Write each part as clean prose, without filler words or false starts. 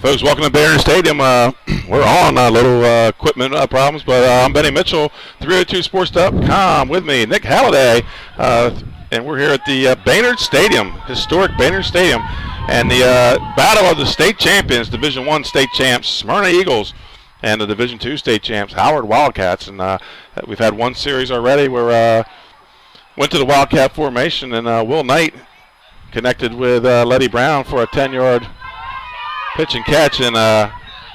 Folks, welcome to Baynard Stadium. We're on a little equipment problems, but I'm Benny Mitchell, 302sports.com. With me, Nick Halliday, and we're here at the Baynard Stadium, historic Baynard Stadium, and the battle of the state champions, Division I state champs, Smyrna Eagles, and the Division II state champs, Howard Wildcats. And we've had one series already where went to the Wildcat formation, and Will Knight connected with Letty Brown for a 10-yard pitch and catch, and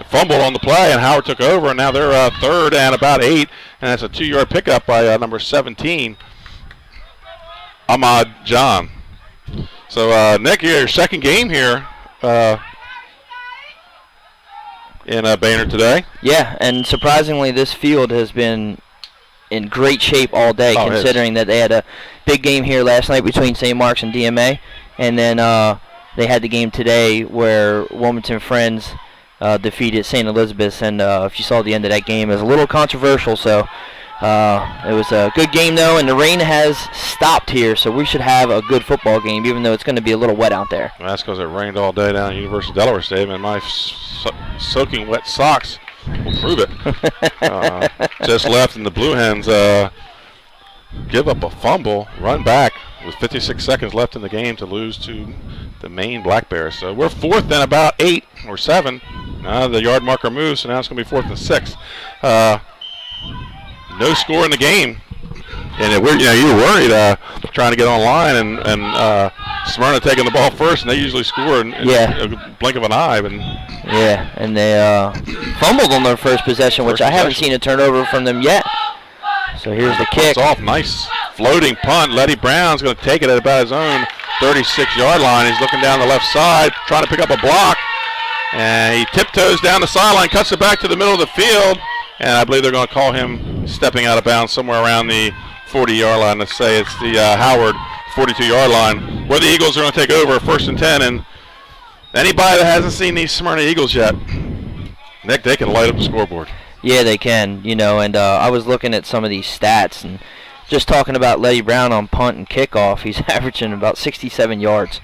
fumbled on the play, and Howard took over, and now they're third and about 8, and that's a 2-yard pickup by number 17, Ahmad John. So, Nick, your second game here in Baynard today. Yeah, and surprisingly, this field has been in great shape all day, considering that they had a big game here last night between St. Mark's and DMA, and then they had the game today where Wilmington Friends defeated St. Elizabeth's, and if you saw the end of that game, it was a little controversial, so it was a good game, though, and the rain has stopped here, so we should have a good football game, even though it's going to be a little wet out there. Well, that's because it rained all day down at University of Delaware Stadium, and my soaking wet socks will prove it. Just left, and the Blue Hens give up a fumble, run back with 56 seconds left in the game to lose to the Maine Black Bears. So we're fourth and about 8 or 7. The yard marker moves, so now it's going to be 4th and 6. No score in the game. And you were worried trying to get online, and Smyrna taking the ball first, and they usually score in a blink of an eye. And they fumbled on their first possession, which I haven't seen a turnover from them yet. So here's the kick. It's off. Nice floating punt. Letty Brown's going to take it at about his own 36-yard line. He's looking down the left side, trying to pick up a block. And he tiptoes down the sideline, cuts it back to the middle of the field. And I believe they're going to call him stepping out of bounds somewhere around the 40-yard line. Let's say it's the Howard 42-yard line, where the Eagles are going to take over 1st and 10. And anybody that hasn't seen these Smyrna Eagles yet, Nick, they can light up the scoreboard. Yeah, they can, and I was looking at some of these stats, and just talking about Letty Brown on punt and kickoff, he's averaging about 67 yards.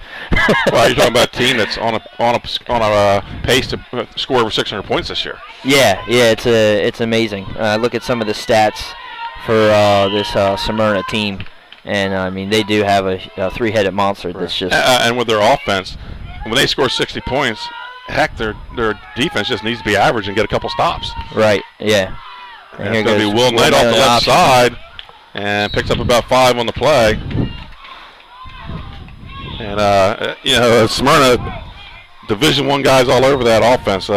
Well, you're talking about a team that's on a pace to score over 600 points this year. Yeah, it's amazing. Look at some of the stats for this Smyrna team, and I mean they do have a three-headed monster that's just. And with their offense, when they score 60 points. Heck, their defense just needs to be average and get a couple stops. Right, yeah. And it's going to be Will Knight off the left side and picks up about 5 on the play. And, Smyrna, Division I guys all over that offense.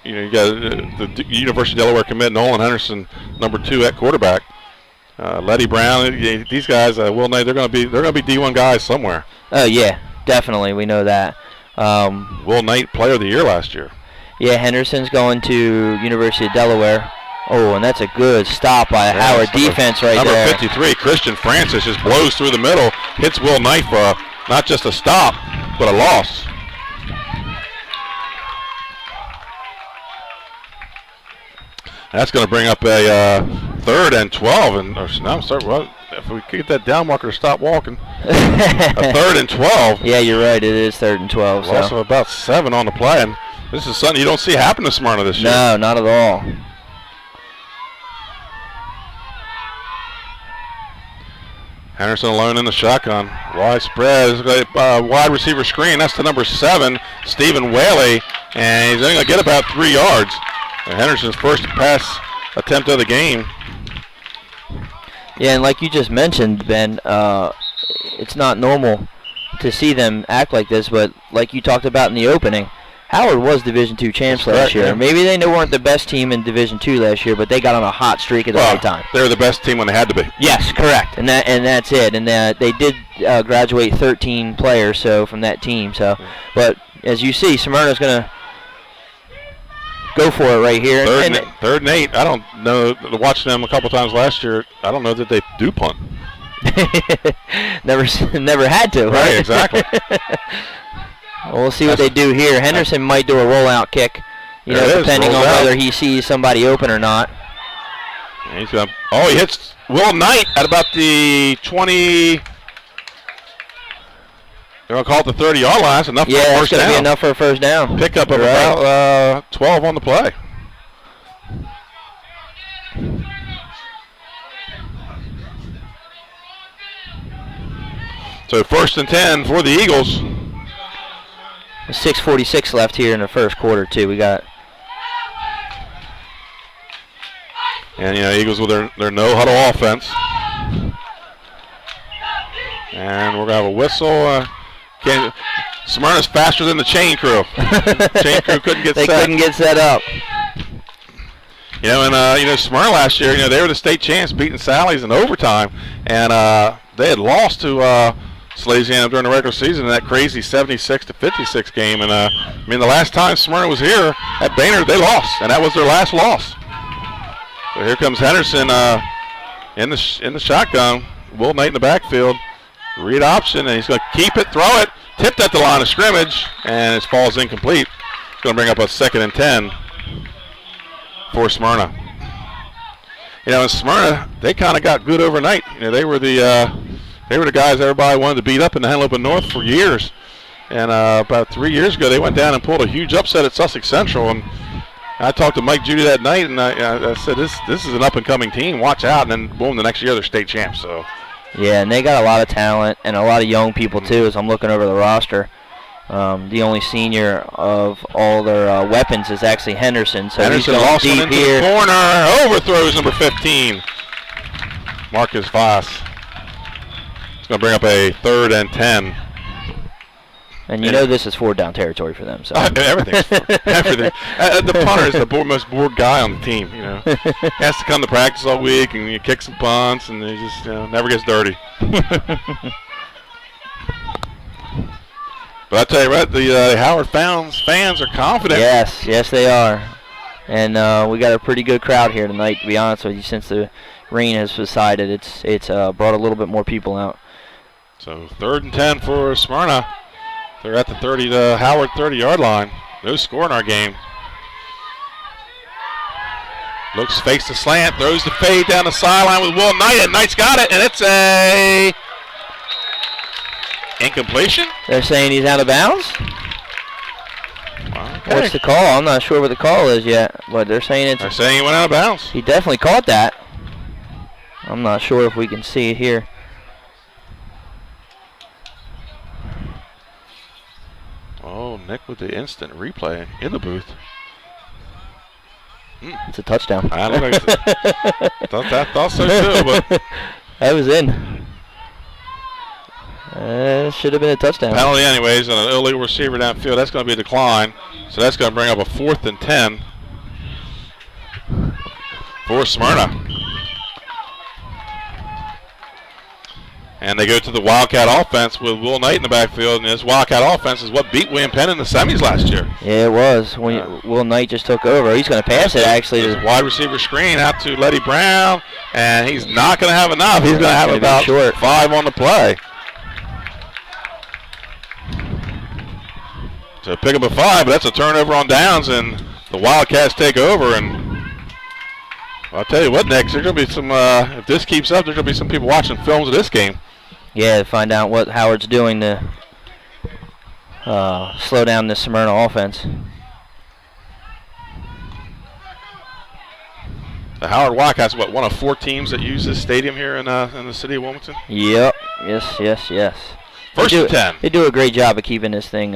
You got the University of Delaware commit, Nolan Henderson, number 2 at quarterback. Letty Brown, these guys, Will Knight, they're going to be D1 guys somewhere. Oh, yeah, definitely. We know that. Will Knight, Player of the Year last year. Yeah, Henderson's going to University of Delaware. Oh, and that's a good stop by Howard defense right there. Number 53, Christian Francis, just blows through the middle, hits Will Knight for not just a stop, but a loss. That's going to bring up a 3rd and 12, if we could get that down marker to stop walking. A 3rd and 12. Yeah, you're right. It is 3rd and 12. Loss of about 7 on the play, and this is something you don't see happen to Smyrna this year. No, not at all. Henderson alone in the shotgun. Wide spread. Wide receiver screen. That's to number 7, Stephen Whaley, and he's only going to get about 3 yards. And Henderson's first pass attempt of the game. Yeah, and like you just mentioned, Ben, it's not normal to see them act like this, but like you talked about in the opening, Howard was Division II champs last year. Yeah. Maybe they weren't the best team in Division II last year, but they got on a hot streak at the right time. They were the best team when they had to be. Yes, correct, and that's it. And they did graduate 13 players from that team. But as you see, Smyrna's going to go for it right here. 3rd and 8. I don't know. Watching them a couple times last year, I don't know that they do punt. never had to, right? Right, exactly. We'll see what they do here. Henderson might do a rollout kick, depending on whether he sees somebody open or not. He hits Will Knight at about the 20. They're going to call it the 30-yard line. It's enough for a first down. Yeah, it's going to be enough for a first down. Pickup of about 12 on the play. So 1st and 10 for the Eagles. 6:46 left here in the first quarter, too. We got. And, Eagles with their no-huddle offense. And we're going to have a whistle. Smyrna's faster than the chain crew. Chain crew couldn't get set. They couldn't get set up. Smyrna last year, they were the state champs, beating Sally's in overtime. And they had lost to Salesiana during the regular season in that crazy 76-56 game. And, the last time Smyrna was here at Baynard, they lost. And that was their last loss. So here comes Henderson in the shotgun. Will Knight in the backfield. Read option, and he's going to keep it, throw it, tipped at the line of scrimmage, and it falls incomplete. It's going to bring up a 2nd and 10 for Smyrna. In Smyrna, they kind of got good overnight. They were the guys everybody wanted to beat up in the Henlopen North for years. And about 3 years ago, they went down and pulled a huge upset at Sussex Central. And I talked to Mike Judy that night, and I said, this is an up-and-coming team. Watch out. And then, boom, the next year they're state champs. So. Yeah, and they got a lot of talent and a lot of young people, too, as I'm looking over the roster. The only senior of all their weapons is actually Henderson. So Henderson he's lost deep one into here. The corner. Overthrows number 15. Marcus Voss. It's going to bring up a 3rd and 10. And this is 4-down territory for them. So everything. The punter is the most bored guy on the team. He has to come to practice all week and you kick some punts, and he just never gets dirty. But I tell you what, the Howard fans are confident. Yes, they are. And we got a pretty good crowd here tonight, to be honest with you. Since the rain has subsided, it's brought a little bit more people out. So 3rd and 10 for Smyrna. They're at the Howard 30-yard line. No score in our game. Looks fakes the slant, throws the fade down the sideline with Will Knight, and Knight's got it, and it's a incompletion. They're saying he's out of bounds. Okay. What's the call? I'm not sure what the call is yet, but they're saying he went out of bounds. He definitely caught that. I'm not sure if we can see it here. Oh, Nick with the instant replay in the booth. It's a touchdown. I thought so too, but that was in. Should have been a touchdown. Penalty anyways, and an illegal receiver downfield. That's going to be a decline. So that's going to bring up a 4th and 10 for Smyrna. And they go to the Wildcat offense with Will Knight in the backfield. And this Wildcat offense is what beat William Penn in the semis last year. Yeah, it was. When Will Knight just took over. He's going to pass it, actually. This wide receiver screen out to Letty Brown. And he's not going to have enough. He's going to have about 5 on the play. So pick up a 5, but that's a turnover on downs. And the Wildcats take over. And I'll tell you what, Nick, there's going to be some, if this keeps up, there's going to be some people watching films of this game. Yeah, to find out what Howard's doing to slow down this Smyrna offense. The Howard Wildcats, one of 4 teams that use this stadium here in the city of Wilmington? Yep. Yes. 1st and 10. They do a great job of keeping this thing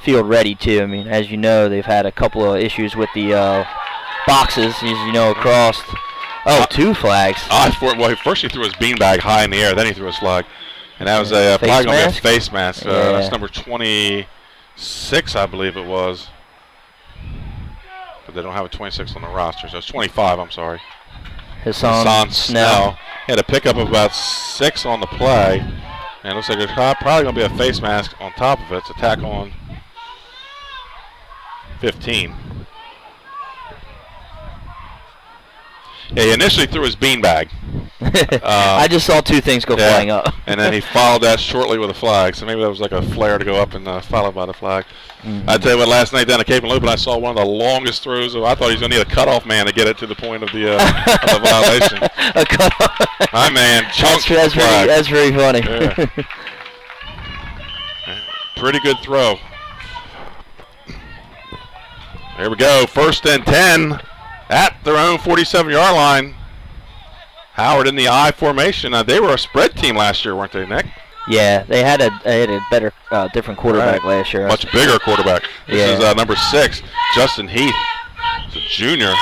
field ready, too. I mean, as you know, they've had a couple of issues with the boxes, as you know, across. 2 flags. First he threw his beanbag high in the air, then he threw his flag. And that was probably going to be a face mask. That's number 26, I believe it was. But they don't have a 26 on the roster, so it's 25, I'm sorry. Hassan Snell. He had a pickup of about 6 on the play. And it looks like there's probably going to be a face mask on top of it. It's a tack on 15. Yeah, he initially threw his beanbag. I just saw 2 things go flying up. And then he followed that shortly with a flag. So maybe that was like a flare to go up and followed by the flag. Mm-hmm. I tell you what, last night down at Cape and Loop, I saw one of the longest throws. I thought he was going to need a cutoff man to get it to the point of the violation. A cutoff. My man, chunks. That's very funny. Yeah. Pretty good throw. There we go. 1st and 10 at their own 47-yard line. Howard in the I formation. They were a spread team last year, weren't they, Nick? Yeah, they had a better, different quarterback last year. Much bigger quarterback. This is number 6, Justin Heath. He's a junior.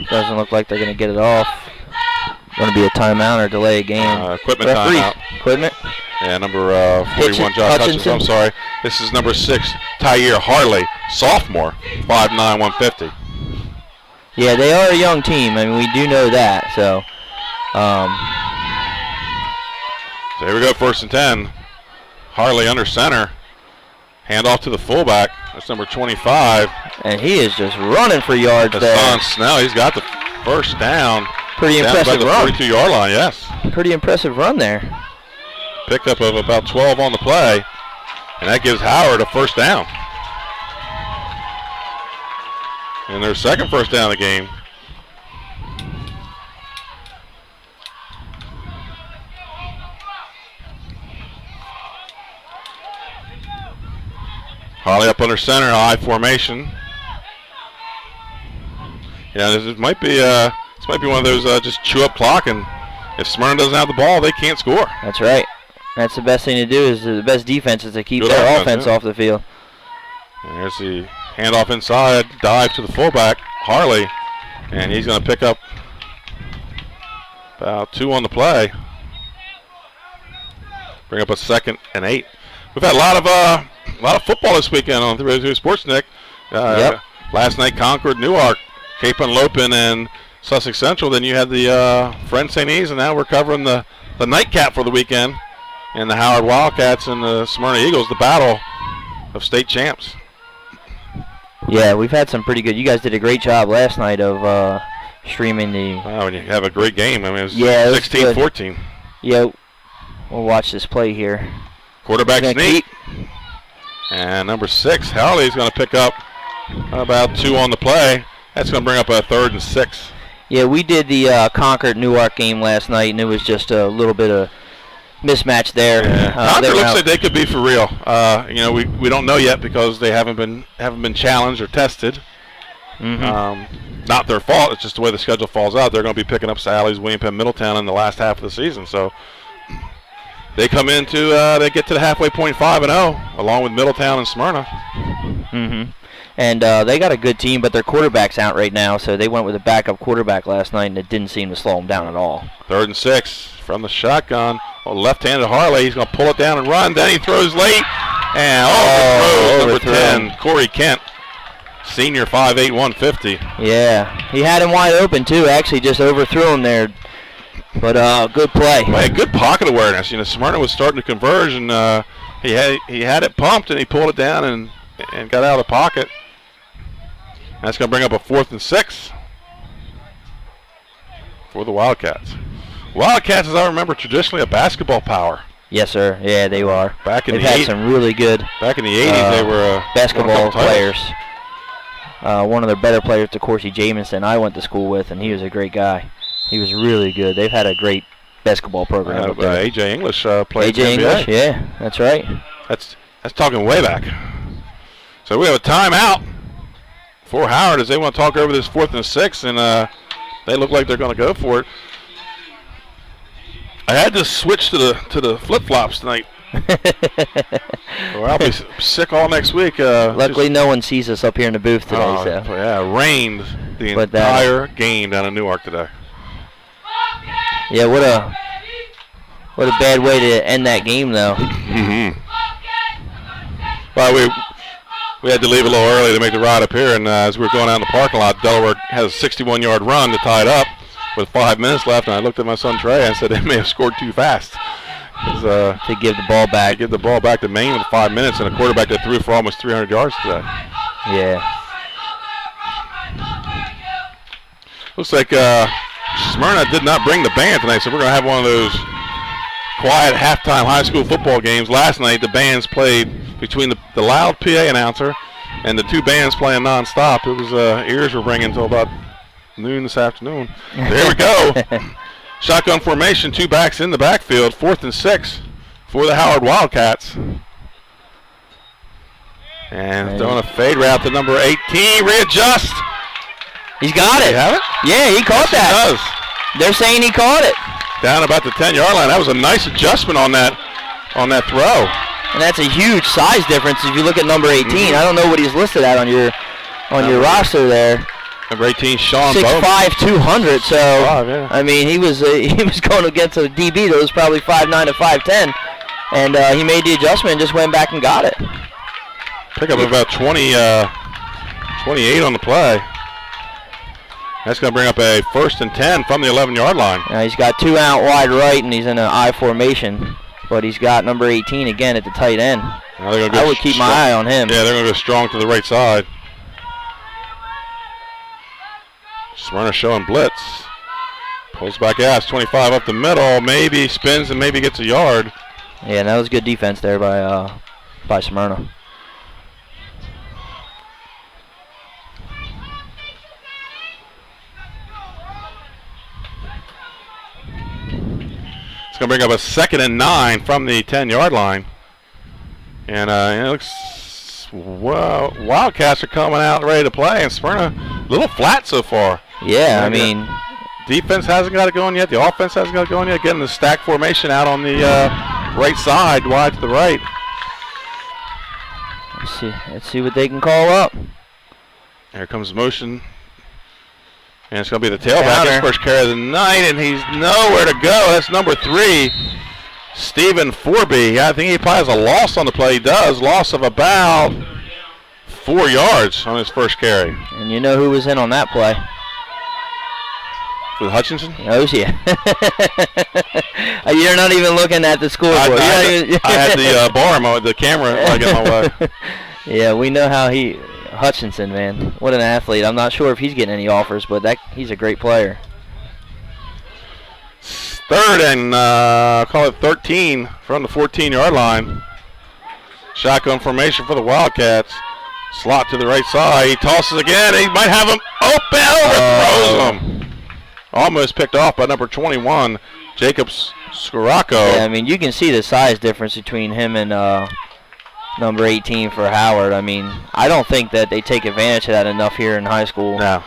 Doesn't look like they're going to get it off. Going to be a timeout or delay a game. Equipment timeout. Equipment. Yeah, number 41, Josh Hutchinson. I'm sorry. This is number 6, Tyre Harley, sophomore, 5'9", 150. Yeah, they are a young team. I mean, we do know that. So, so here we go, 1st and 10. Harley under center. Hand off to the fullback. That's number 25. And he is just running for yards there. Hassan Snell, he's got the 1st down. Pretty impressive run. 42-yard line, yes. Pretty impressive run there. Pickup of about 12 on the play, and that gives Howard a 1st down. And their 2nd 1st down of the game. Harley up under center, I formation. Yeah, this might be one of those just chew up clock, and if Smyrna doesn't have the ball, they can't score. That's right. That's the best thing to do. Is the best defense is to keep their offense off the field. And there's the handoff inside, dive to the fullback, Harley, and he's going to pick up about 2 on the play. Bring up a 2nd and 8. We've had a lot of football this weekend on 302 Sports, Nick. Last night, Concord, Newark, Cape and Lopin, and Sussex Central. Then you had the Friends St. E's, and now we're covering the nightcap for the weekend. And the Howard Wildcats and the Smyrna Eagles, the battle of state champs. Yeah, we've had some pretty good. You guys did a great job last night of streaming the. Wow, and you have a great game. I mean, it was 16-14. Yeah, we'll watch this play here. Quarterback sneak. And number 6, Howley's going to pick up about 2 on the play. That's going to bring up a 3rd and 6. Yeah, we did the Concord-Newark game last night, and it was just a little bit of mismatch there. Yeah. Concord looks like they could be for real. We don't know yet because they haven't been challenged or tested. Not their fault. It's just the way the schedule falls out. They're going to be picking up Sally's, William Penn, Middletown in the last half of the season. So they come into they get to the halfway point 5-0 along with Middletown and Smyrna. And they got a good team, but their quarterback's out right now, so they went with a backup quarterback last night, and it didn't seem to slow them down at all. 3rd and 6 from the shotgun. Left-handed Harley. He's going to pull it down and run. Then he throws late. And overthrows number 10, Corey Kent. Senior, 5'8", 150. Yeah. He had him wide open, too. Actually just overthrew him there. But good play. Well, good pocket awareness. Smyrna was starting to converge, and he had it pumped, and he pulled it down and got out of the pocket. That's going to bring up a 4th and 6 for the Wildcats. Wildcats, as I remember, traditionally a basketball power. Yes, sir. Yeah, they are. They've had some really good. Back in the 80s, they were basketball players. One of their better players, DeCourcy Jamison, I went to school with, and he was a great guy. He was really good. They've had a great basketball program. A.J. English played A.J. English, yeah, that's right. That's talking way back. So we have a timeout for Howard as they want to talk over this 4th and 6, and they look like they're going to go for it. I had to switch to the flip-flops tonight. Or I'll be sick all next week. Luckily, no one sees us up here in the booth today. Yeah, it rained the entire game down in Newark today. Yeah, what a bad way to end that game, though. Well, we had to leave a little early to make the ride up here, and as we were going down the parking lot, Delaware has a 61-yard run to tie it up with 5 minutes left, and I looked at my son Trey and said they may have scored too fast. To give the ball back. To give the ball back to Maine with 5 minutes, and a quarterback that threw for almost 300 yards today. Yeah. Looks like Smyrna did not bring the band tonight, so we're going to have one of those quiet halftime high school football games. Last night, the bands played between the loud PA announcer and the 2 bands playing nonstop. It was ears were ringing until about noon this afternoon. There we go. Shotgun formation, 2 backs in the backfield, 4th and 6 for the Howard Wildcats. And throwing a fade route to number 18. Readjust. He's got it. You have it? Yeah, he caught that. He does. They're saying he caught it. Down about the 10-yard line. That was a nice adjustment on that throw. And that's a huge size difference if you look at number 18. I don't know what he's listed at on your roster there. Number 18, Sean 6'5", 200. So yeah. I mean, he was going against a DB that was probably 5'9" to 5'10", and he made the adjustment and just went back and got it. Pick up about 28 on the play. That's going to bring up a 1st and 10 from the 11-yard line. Now he's got 2 out wide right, and he's in an I formation. But he's got number 18 again at the tight end. I would keep my eye on him. Yeah, they're going to go strong to the right side. Smyrna showing blitz. Pulls back ass, 25 up the middle. Maybe spins and maybe gets a yard. Yeah, and that was good defense there by Smyrna. It's going to bring up a 2nd and 9 from the 10-yard line. And it looks, well, Wildcats are coming out ready to play, and Smyrna a little flat so far. Yeah, I mean, defense hasn't got it going yet. The offense hasn't got it going yet. Getting the stack formation out on the right side, wide to the right. Let's see what they can call up. Here comes motion. And it's going to be the tailback. His first carry of the night, and he's nowhere to go. That's number 3, Stephen Forby. I think he probably has a loss on the play. He does. Loss of about 4 yards on his first carry. And you know who was in on that play? With Hutchinson? Oh, yeah. You're not even looking at the scoreboard. I had the bar, the camera like in my way. Yeah, we know how Hutchinson, man. What an athlete. I'm not sure if he's getting any offers, but he's a great player. 3rd and call it 13 from the 14-yard line. Shotgun formation for the Wildcats. Slot to the right side. He tosses again. He might have him open. Overthrows him. Almost picked off by number 21, Jacob Scirocco. Yeah, I mean, you can see the size difference between him and number 18 for Howard. I mean, I don't think that they take advantage of that enough here in high school. No.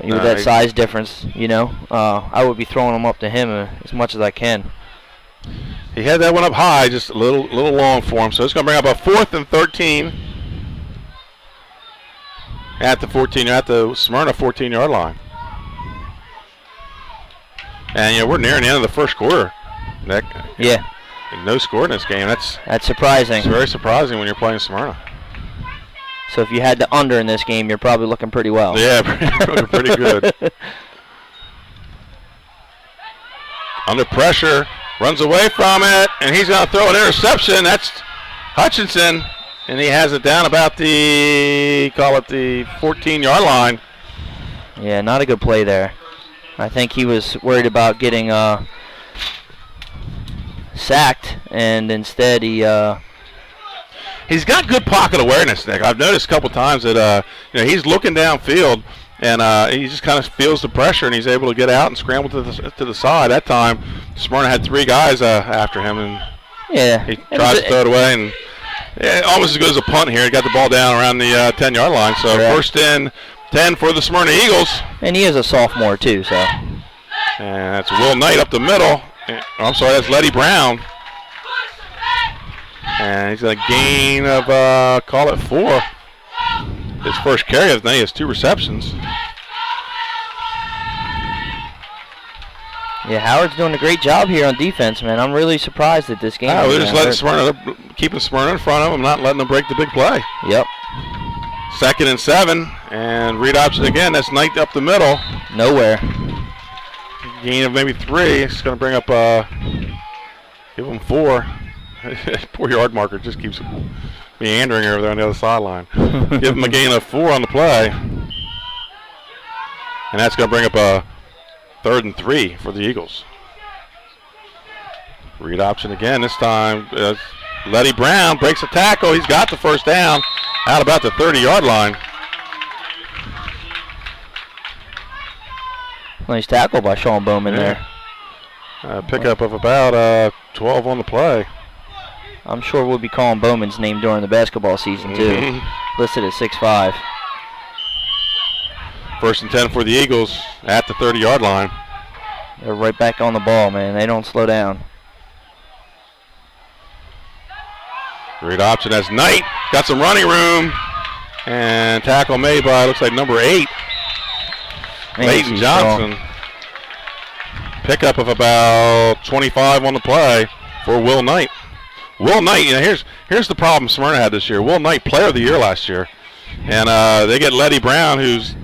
With that size difference, I would be throwing them up to him as much as I can. He had that one up high, just a little long for him. So it's going to bring up a 4th and 13 at the Smyrna 14-yard line. And we're nearing the end of the first quarter. Yeah. No score in this game. That's surprising. It's very surprising when you're playing Smyrna. So if you had the under in this game, you're probably looking pretty well. Yeah, pretty good. Under pressure, runs away from it, and he's going to throw an interception. That's Hutchinson, and he has it down about the 14-yard line. Yeah, not a good play there. I think he was worried about getting sacked, and instead he's got good pocket awareness, Nick. I've noticed a couple times that he's looking downfield, and he just kind of feels the pressure, and he's able to get out and scramble to the side. That time, Smyrna had 3 guys after him, and he tries to throw it away, and almost as good as a punt here. He got the ball down around the 10-yard line, so first and 10 for the Smyrna Eagles. And he is a sophomore too, so. And that's Will Knight up the middle. I'm sorry, that's Letty Brown. And he's got a gain of, call it 4. His first carry of the night, he has 2 receptions. Yeah, Howard's doing a great job here on defense, man. I'm really surprised at this game. They're just letting they're keeping Smyrna in front of them, not letting them break the big play. Yep. 2nd and 7, and read option again. That's Knight up the middle. Nowhere. Gain of maybe 3. It's going to bring up, give him 4. Poor yard marker just keeps meandering over there on the other sideline. Give him a gain of 4 on the play. And that's going to bring up a 3rd and 3 for the Eagles. Read option again. This time, Letty Brown breaks a tackle. He's got the first down out about the 30-yard line. Nice tackle by Sean Bowman there. Pickup of about 12 on the play. I'm sure we'll be calling Bowman's name during the basketball season, too. Listed at 6'5". First and 10 for the Eagles at the 30-yard line. They're right back on the ball, man. They don't slow down. Great option as Knight got some running room. And tackle made by, looks like, number 8. Leighton Johnson. Pickup of about 25 on the play for Will Knight. Will Knight, here's the problem Smyrna had this year. Will Knight, player of the year last year. And they get Letty Brown, who's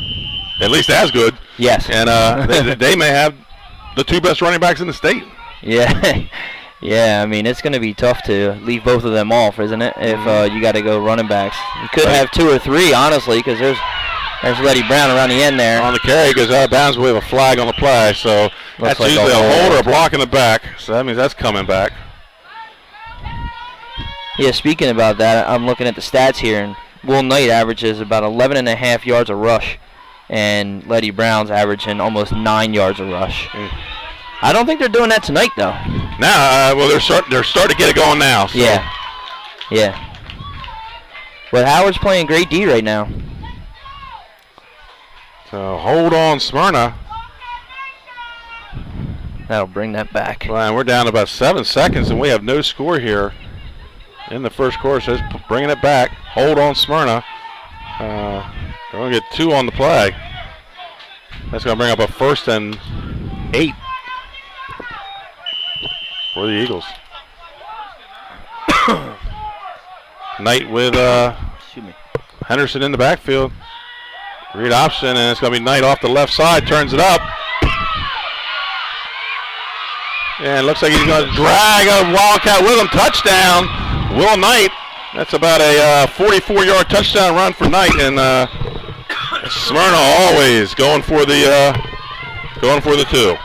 at least as good. Yes. And they may have the 2 best running backs in the state. Yeah. Yeah, I mean, it's going to be tough to leave both of them off, isn't it, if you got to go running backs. You could have 2 or 3, honestly, because there's Letty Brown around the end there. On the carry, goes out of bounds. We have a flag on the play, so that's like usually a hold or a block in the back. So that means that's coming back. Yeah, speaking about that, I'm looking at the stats here, and Will Knight averages about 11.5 yards a rush, and Letty Brown's averaging almost 9 yards a rush. I don't think they're doing that tonight, though. Now, well, they're starting to get it going now. So. Yeah. But Howard's playing great D right now. So hold on, Smyrna. That'll bring that back. Well, we're down about 7 seconds, and we have no score here in the first quarter. So it's bringing it back. Hold on, Smyrna. They're going to get 2 on the play. That's going to bring up a 1st and 8. For the Eagles. Knight with Henderson in the backfield. Read option, and it's going to be Knight off the left side. Turns it up. And looks like he's going to drag a Wildcat with him. Touchdown, Will Knight. That's about a 44-yard touchdown run for Knight. And Smyrna always going for the 2.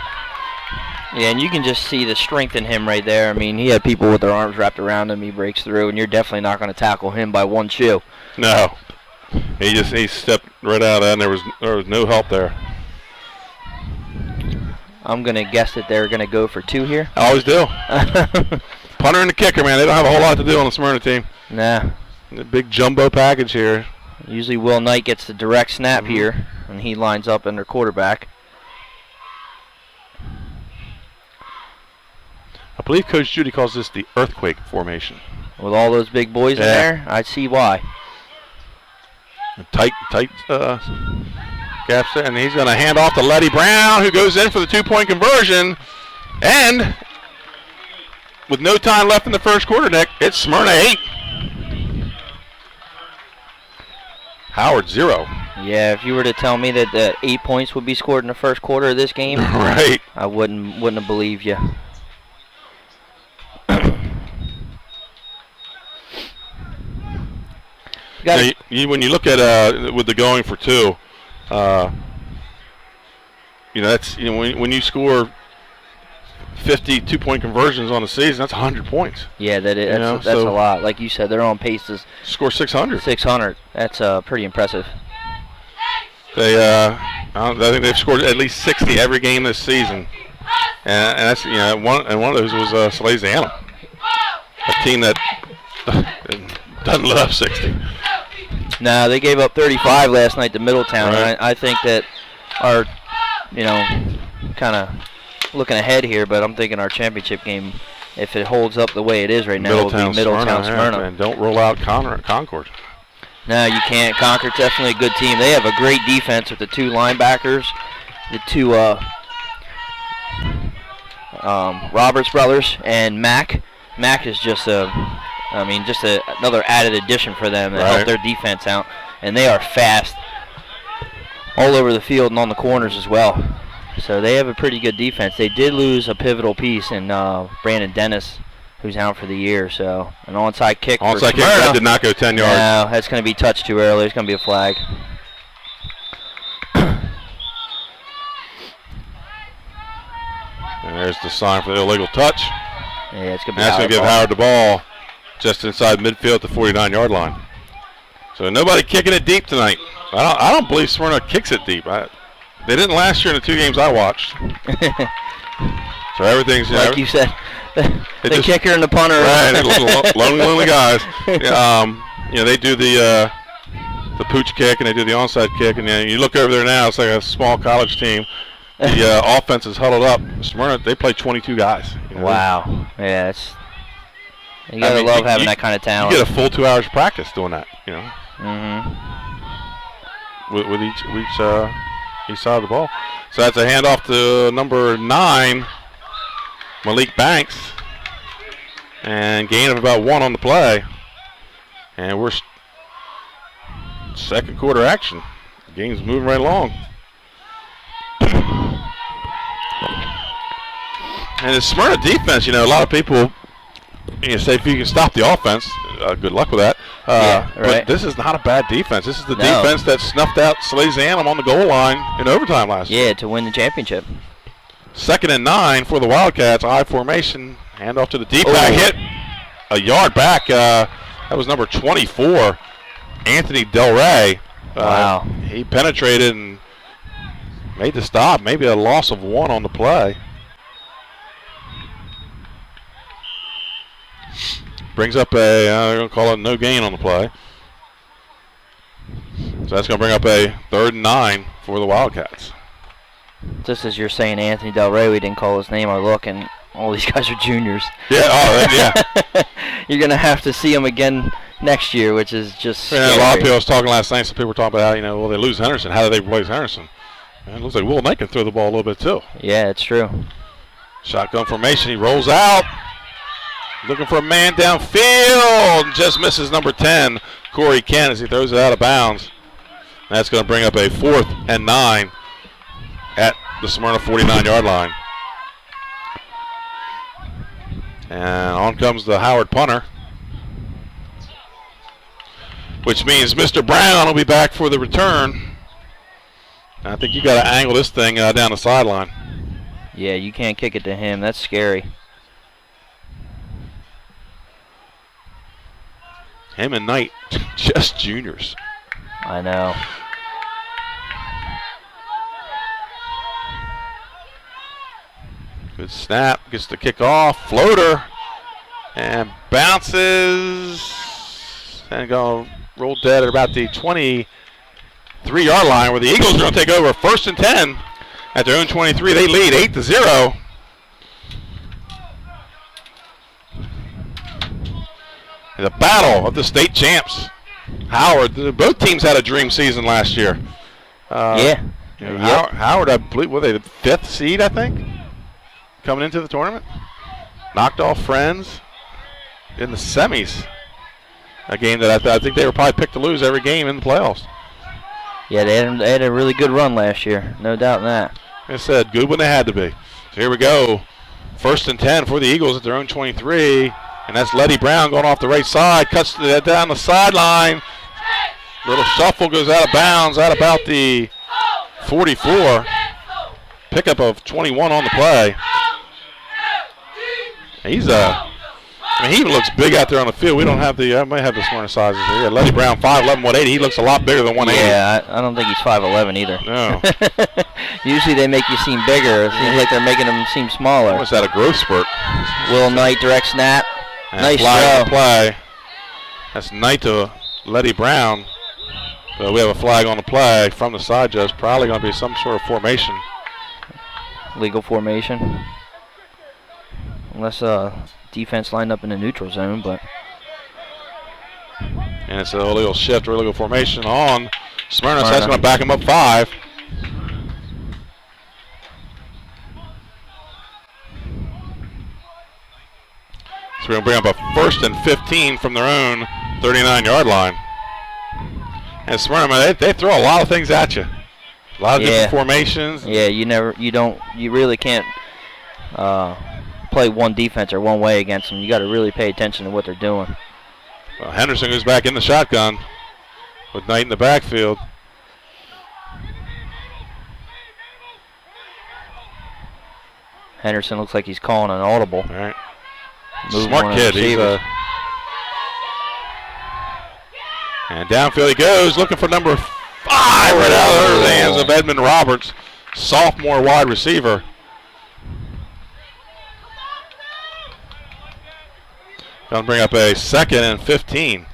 Yeah, and you can just see the strength in him right there. I mean, he had people with their arms wrapped around him. He breaks through, and you're definitely not going to tackle him by one shoe. No. He stepped right out of that, and there was no help there. I'm going to guess that they're going to go for 2 here. I always do. Punter and the kicker, man, they don't have a whole lot to do on the Smyrna team. Nah. The big jumbo package here. Usually Will Knight gets the direct snap here, and he lines up under quarterback. I believe Coach Judy calls this the earthquake formation. With all those big boys in there, I see why. Tight gaps there, and he's going to hand off to Letty Brown, who goes in for the 2-point conversion. And with no time left in the first quarter, Nick, it's Smyrna 8. Howard 0. Yeah, if you were to tell me that 8 points would be scored in the first quarter of this game, right, I wouldn't have believed you. Now, when you look at with the going for 2, that's when you score 50 2-point conversions on the season, that's 100 points. Yeah, that's a lot. Like you said, they're on pace to score 600. 600. That's pretty impressive. I think they've scored at least 60 every game this season, and that's one of those was Salesiana, a team that doesn't let up 60. No, they gave up 35 last night to Middletown. Right. And I think that our, kind of looking ahead here, but I'm thinking our championship game, if it holds up the way it is right now, will be Middletown Smyrna. And don't roll out Concord. No, you can't. Concord's definitely a good team. They have a great defense with the 2 linebackers, the 2 Roberts brothers, and Mack. Mack is just another added addition for them to help their defense out. And they are fast all over the field and on the corners as well. So they have a pretty good defense. They did lose a pivotal piece in Brandon Dennis, who's out for the year. So an onside kick for Smyrna. That did not go 10 yards. No, that's going to be touched too early. It's going to be a flag. And there's the sign for the illegal touch. Yeah, it's going to give Howard the ball just inside midfield at the 49-yard line. So nobody kicking it deep tonight. I don't believe Smyrna kicks it deep. They didn't last year in the 2 games I watched. So everything's like you said, the kicker and the punter. Right, lonely guys. They do the pooch kick and they do the onside kick, and you look over there now, it's like a small college team. The offense is huddled up. Smyrna, they play 22 guys. Wow. Yeah, you gotta love having that kind of talent. You get a full 2 hours of practice doing that. Mm-hmm. With each side of the ball. So that's a handoff to number 9, Malik Banks, and gain of about 1 on the play. And we're second quarter action. The game's moving right along. And the Smyrna defense, a lot of people say if you can stop the offense, good luck with that. Right. But this is not a bad defense. This is the defense that snuffed out Salesianum on the goal line in overtime last year. Yeah, to win the championship. 2nd and 9 for the Wildcats. I formation. Handoff to the deep back. Hit a yard back. That was number 24, Anthony Del Rey. Wow. He penetrated and made the stop. Maybe a loss of 1 on the play. Brings up they're going to call it no gain on the play. So that's going to bring up a 3rd and 9 for the Wildcats. Just as you're saying Anthony Del Rey, we didn't call his name. I look, and all these guys are juniors. Yeah, yeah. You're going to have to see them again next year, which is just scary. A lot of people, I was talking last night, some people were talking about how, they lose Henderson. How do they replace Henderson? And it looks like Will Knight can throw the ball a little bit, too. Yeah, it's true. Shotgun formation. He rolls out. Looking for a man downfield. Just misses number 10, Corey Kent, as he throws it out of bounds. That's going to bring up a 4th and 9 at the Smyrna 49-yard line. And on comes the Howard punter, which means Mr. Brown will be back for the return. I think you got to angle this thing down the sideline. Yeah, you can't kick it to him. That's scary. Him and Knight, just juniors. I know. Good snap, gets the kick off, floater, and bounces, and going to roll dead at about the 23-yard line, where the Eagles are going to take over 1st and 10 at their own 23. They lead 8-0. The battle of the state champs. Howard, both teams had a dream season last year. Howard, I believe, were they the 5th seed, I think, coming into the tournament? Knocked off Friends in the semis. A game that I think they were probably picked to lose every game in the playoffs. Yeah, they had a really good run last year, no doubt in that. I said, good when they had to be. So here we go. 1st and 10 for the Eagles at their own 23. And that's Letty Brown going off the right side, cuts down the sideline. Little shuffle, goes out of bounds, out about the 44. Pickup of 21 on the play. He looks big out there on the field. We don't have I might have the Smyrna sizes here. Yeah, Letty Brown, 5'11", 180. He looks a lot bigger than 180. Yeah, I don't think he's 5'11" either. No. Usually they make you seem bigger. It seems like they're making him seem smaller. Was that a growth spurt? Will Knight, direct snap. And nice flag on play. That's Knight to Letty Brown. But we have a flag on the play from the side judge. Probably going to be some sort of formation. Legal formation. Unless defense lined up in the neutral zone, but. And it's a illegal shift or illegal formation on Smyrna. So that's going to back him up 5. So we're going to bring up a 1st and 15 from their own 39-yard line. And Smyrna, they throw a lot of things at you. A lot of different formations. Yeah, you really can't play one defense or one way against them. You got to really pay attention to what they're doing. Well, Henderson goes back in the shotgun with Knight in the backfield. Henderson looks like he's calling an audible. All right. Smart kid. And downfield he goes, looking for number 5 right out of the hands of Edmund Roberts, sophomore wide receiver. Going to bring up a 2nd and 15.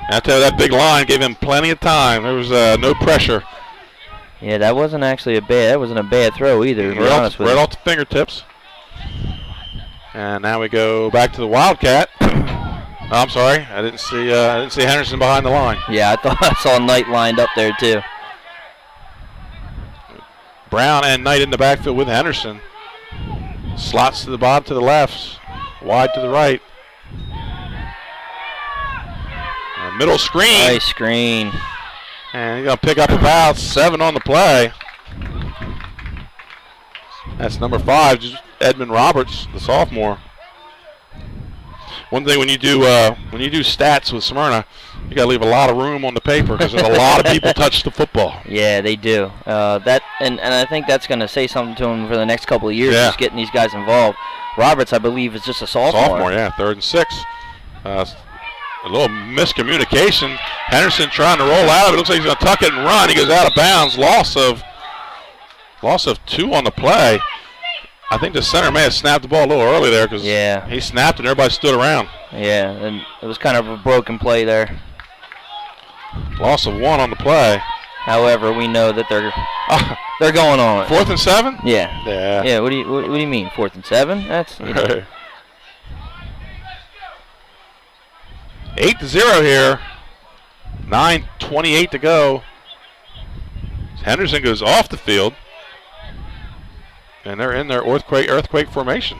I tell you, that big line gave him plenty of time. There was no pressure. Yeah, that wasn't actually that wasn't a bad throw either, to be honest with you. Right off the fingertips. And now we go back to the Wildcat. Oh, I'm sorry, I didn't see Henderson behind the line. Yeah, I thought I saw Knight lined up there too. Brown and Knight in the backfield with Henderson. Slots to the bottom to the left, wide to the right. Middle screen. Nice screen. And he's going to pick up about 7 on the play. That's number 5, just Edmund Roberts, the sophomore. One thing when you do stats with Smyrna, you got to leave a lot of room on the paper because there's a lot of people touch the football. Yeah, they do. And I think that's going to say something to them for the next couple of years, just getting these guys involved. Roberts, I believe, is just a sophomore. Sophomore, yeah, 3rd and 6. A little miscommunication. Henderson trying to roll out of it. Looks like he's going to tuck it and run. He goes out of bounds. Loss of 2 on the play. I think the center may have snapped the ball a little early there because he snapped and everybody stood around. Yeah, and it was kind of a broken play there. Loss of 1 on the play. However, we know that they're going on. 4th and 7? Yeah. Yeah. Yeah. What do you mean 4th and 7? That's 8-0 here. 9:28 to go. Henderson goes off the field. And they're in their earthquake formation.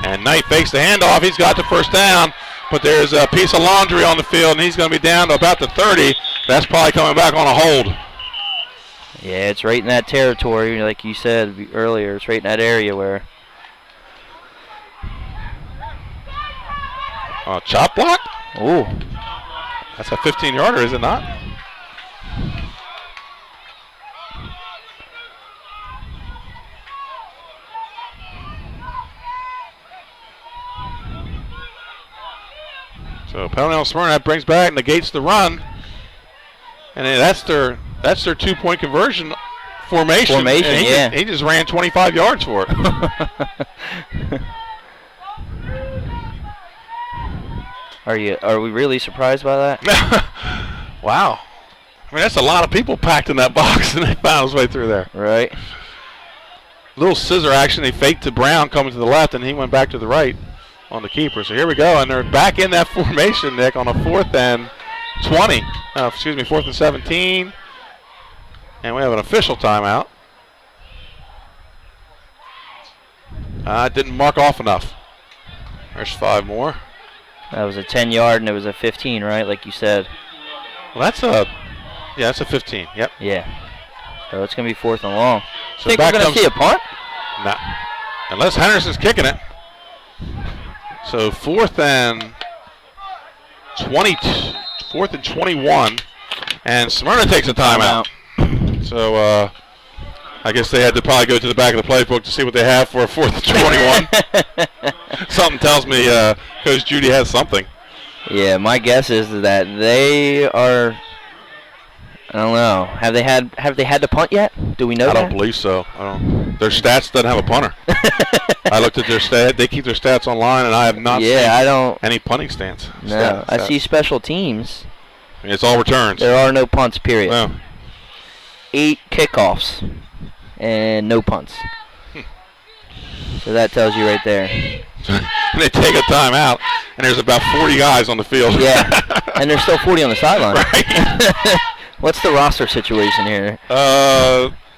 And Knight fakes the handoff. He's got the first down, but there's a piece of laundry on the field, and he's going to be down to about the 30. That's probably coming back on a hold. Yeah, it's right in that territory, like you said earlier. It's right in that area where. Chop block? Ooh. That's a 15-yarder, is it not? So penalty on Smyrna brings back, negates the run, and that's their 2-point conversion formation. And he just ran 25 yards for it. Are we really surprised by that? Wow. I mean, that's a lot of people packed in that box, and they found his way through there. Right. Little scissor action. They faked to Brown coming to the left, and he went back to the right on the keeper. So here we go, and they're back in that formation, Nick, on a 4th and 20. 4th and 17. And we have an official timeout. Didn't mark off enough. There's 5 more. That was a 10-yard, and it was a 15, right, like you said? Well, that's a 15, yep. Yeah. So it's going to be 4th and long. So think we're going to see a punt? No. Unless Henderson's kicking it. So 4th and 21, and Smyrna takes a timeout. So I guess they had to probably go to the back of the playbook to see what they have for a 4th and 21. Something tells me Coach Judy has something. Yeah, my guess is that they are. I don't know. Have they had to punt yet? Do we know that? I don't believe so. Their stats doesn't have a punter. I looked at their stat. They keep their stats online, and I have not seen any punting stance. No, I see special teams. I mean, it's all returns. There are no punts, period. No. 8 kickoffs and no punts. So that tells you right there. They take a timeout, and there's about 40 guys on the field. Yeah, and there's still 40 on the sideline. Right. What's the roster situation here?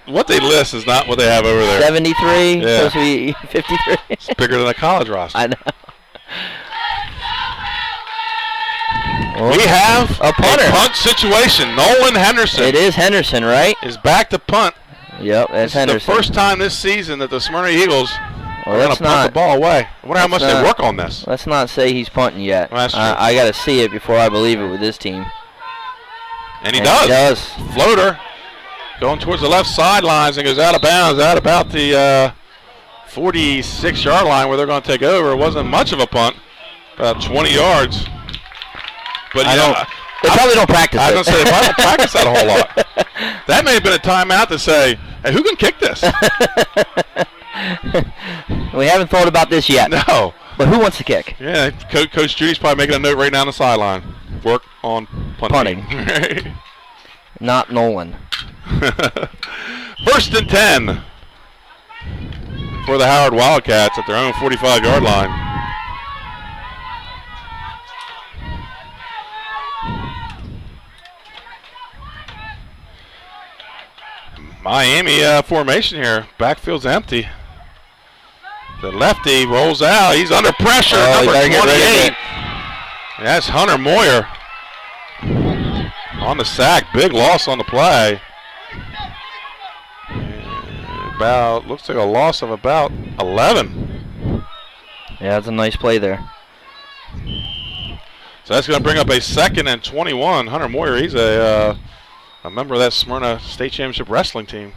What they list is not what they have over there. 73? Yeah. Supposed to be 53? It's bigger than a college roster. I know. We have a punter. A punt situation. Nolan Henderson. It is Henderson, right? Is back to punt. Yep, that's Henderson. It's the first time this season that the Smyrna Eagles are going to punt the ball away. I wonder how much they work on this. Let's not say he's punting yet. Well, that's true. I got to see it before I believe it with this team. And he does. Floater going towards the left sidelines and goes out of bounds out about the 46-yard line where they're going to take over. It wasn't much of a punt, about 20 yards. But they probably don't practice it. I was going to say, they probably don't practice that a whole lot. That may have been a timeout to say, hey, who can kick this? We haven't thought about this yet. No. But who wants to kick? Yeah, Coach Judy's probably making a note right now on the sideline. Work on punting. Not Nolan. 1st and 10 for the Howard Wildcats at their own 45-yard line. Miami formation here. Backfield's empty. The lefty rolls out. He's under pressure. Number 28. That's Hunter Moyer on the sack. Big loss on the play. Looks like a loss of about 11. Yeah, that's a nice play there. So that's going to bring up a 2nd and 21. Hunter Moyer, he's a member of that Smyrna State Championship wrestling team.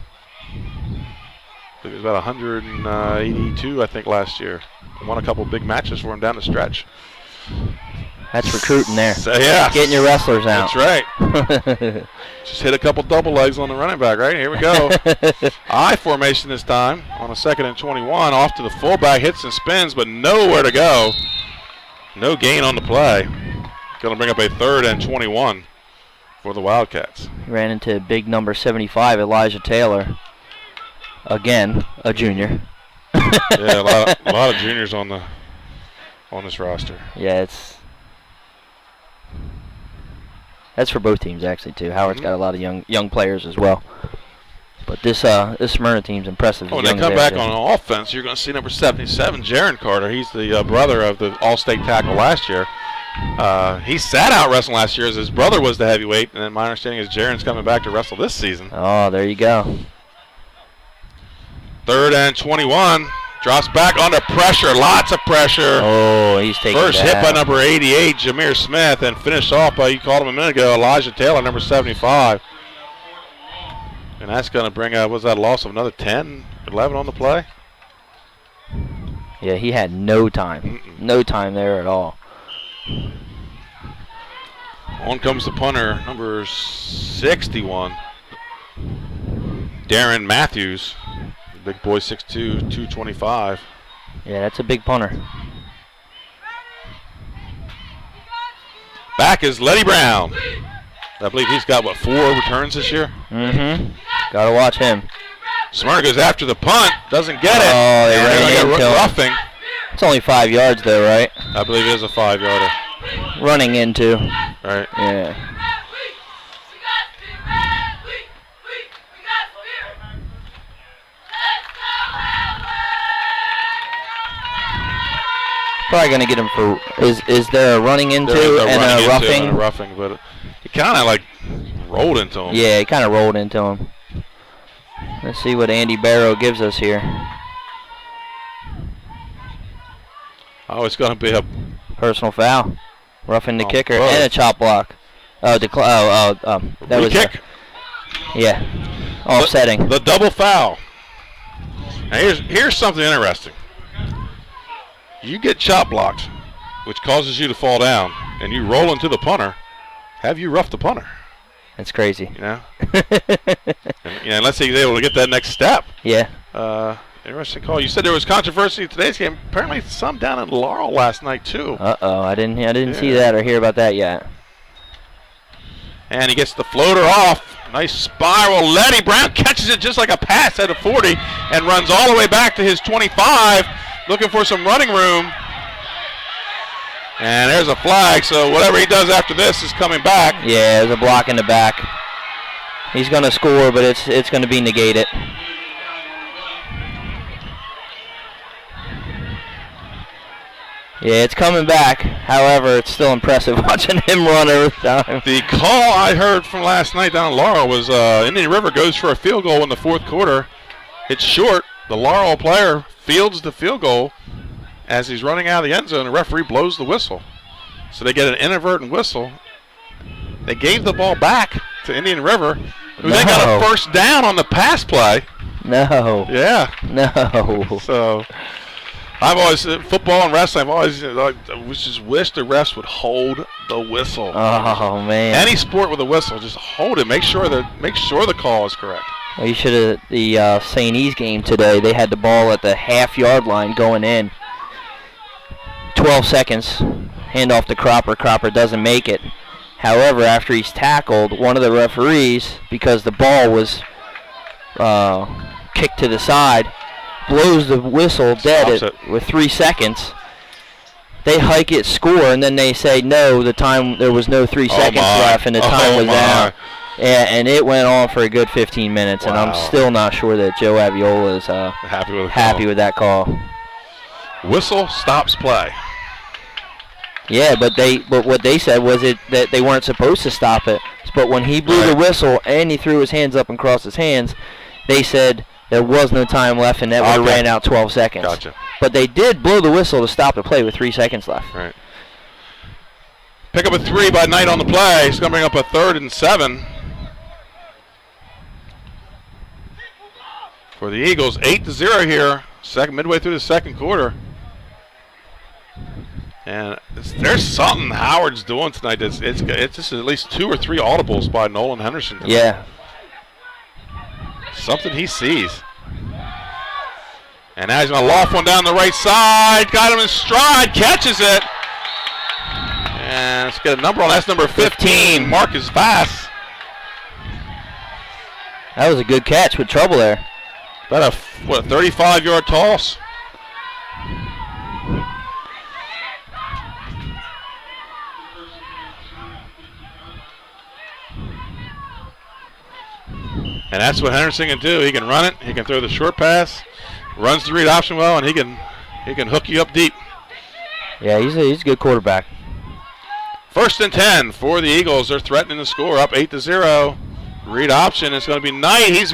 I think it was about 182, I think, last year. Won a couple big matches for him down the stretch. That's recruiting there. So, yeah. Getting your wrestlers out. That's right. Just hit a couple double legs on the running back, right? Here we go. I formation this time on a 2nd and 21. Off to the fullback, hits and spins, but nowhere to go. No gain on the play. Going to bring up a 3rd and 21 for the Wildcats. Ran into big number 75, Elijah Taylor. Again, a junior. Yeah, a lot of juniors on this roster. Yeah, that's for both teams actually too. Howard's got a lot of young players as well. But this Smyrna team's impressive. When they come back on offense, you're going to see number 77, Jaron Carter. He's the brother of the All-State tackle last year. He sat out wrestling last year as his brother was the heavyweight, and then my understanding is Jaron's coming back to wrestle this season. Oh, there you go. 3rd and 21. Drops back under pressure. Lots of pressure. Oh, he's taking First hit by number 88, Jameer Smith, and finished off by, you called him a minute ago, Elijah Taylor, number 75. And that's going to bring up, was that a loss of another 10, 11 on the play? Yeah, he had no time. No time there at all. On comes the punter, number 61, Darren Matthews. Big boy, 6'2", 225. Yeah, that's a big punter. Back is Letty Brown. I believe he's got, 4 returns this year? Mm-hmm. Got to watch him. Smyrna goes after the punt. Doesn't get it. Oh, they ran into roughing. It's only 5 yards, though, right? I believe it is a 5-yarder. Running into. Right. Yeah. Probably going to get him for, is there a running into and a roughing? And a roughing, but he kind of like rolled into him. Yeah, he kind of rolled into him. Let's see what Andy Barrow gives us here. Oh, it's going to be a personal foul. Roughing the kicker both. And a chop block. That was kick. Yeah. Offsetting. The double foul. Now here's something interesting. You get chop blocked, which causes you to fall down, and you roll into the punter. Have you roughed the punter? That's crazy. You know? and let's say he's able to get that next step. Yeah. Interesting call. You said there was controversy in today's game. Apparently some down in Laurel last night too. Uh-oh, I didn't see that or hear about that yet. And he gets the floater off. Nice spiral. Letty Brown catches it just like a pass at a 40 and runs all the way back to his 25, looking for some running room. And there's a flag, so whatever he does after this is coming back. Yeah, there's a block in the back. He's going to score, but it's going to be negated. Yeah, it's coming back. However, it's still impressive watching him run every time. The call I heard from last night down in Laurel was Indian River goes for a field goal in the fourth quarter. It's short. The Laurel player fields the field goal as he's running out of the end zone. The referee blows the whistle. So they get an inadvertent whistle. They gave the ball back to Indian River, who then got a first down on the pass play. No. Yeah. No. So I've always football and wrestling. I've always just wished the refs would hold the whistle. Oh man! Any sport with a whistle, just hold it. Make sure the call is correct. Well, you should have the St. E's game today. They had the ball at the half-yard line going in. 12 seconds. Hand off to Cropper. Cropper doesn't make it. However, after he's tackled, one of the referees, because the ball was kicked to the side, blows the whistle dead with 3 seconds. They hike it, score, and then they say no. There was no 3 seconds left, and the time was out. Yeah, and it went on for a good 15 minutes, and I'm still not sure that Joe Aviola is happy with that call. Whistle stops play. Yeah, but what they said was that they weren't supposed to stop it. But when he blew the whistle and he threw his hands up and crossed his hands, they said there was no time left, and that would have ran out 12 seconds. Gotcha. But they did blow the whistle to stop the play with 3 seconds left. Right. Pick up a 3 by Knight on the play. He's going to bring up a 3rd and 7. For the Eagles, 8-0 here, midway through the second quarter. And there's something Howard's doing tonight. It's just at least 2 or 3 audibles by Nolan Henderson tonight. Yeah. Something he sees. And now he's going to loft one down the right side. Got him in stride, catches it. And let's get a number on that. That's number 15, Marcus Bass. That was a good catch with trouble there. About a 35-yard toss. And that's what Henderson can do. He can run it. He can throw the short pass. Runs the read option well, and he can hook you up deep. Yeah, he's a good quarterback. 1st and 10 for the Eagles. They're threatening to score, up 8-0. Read option. It's going to be Knight. He's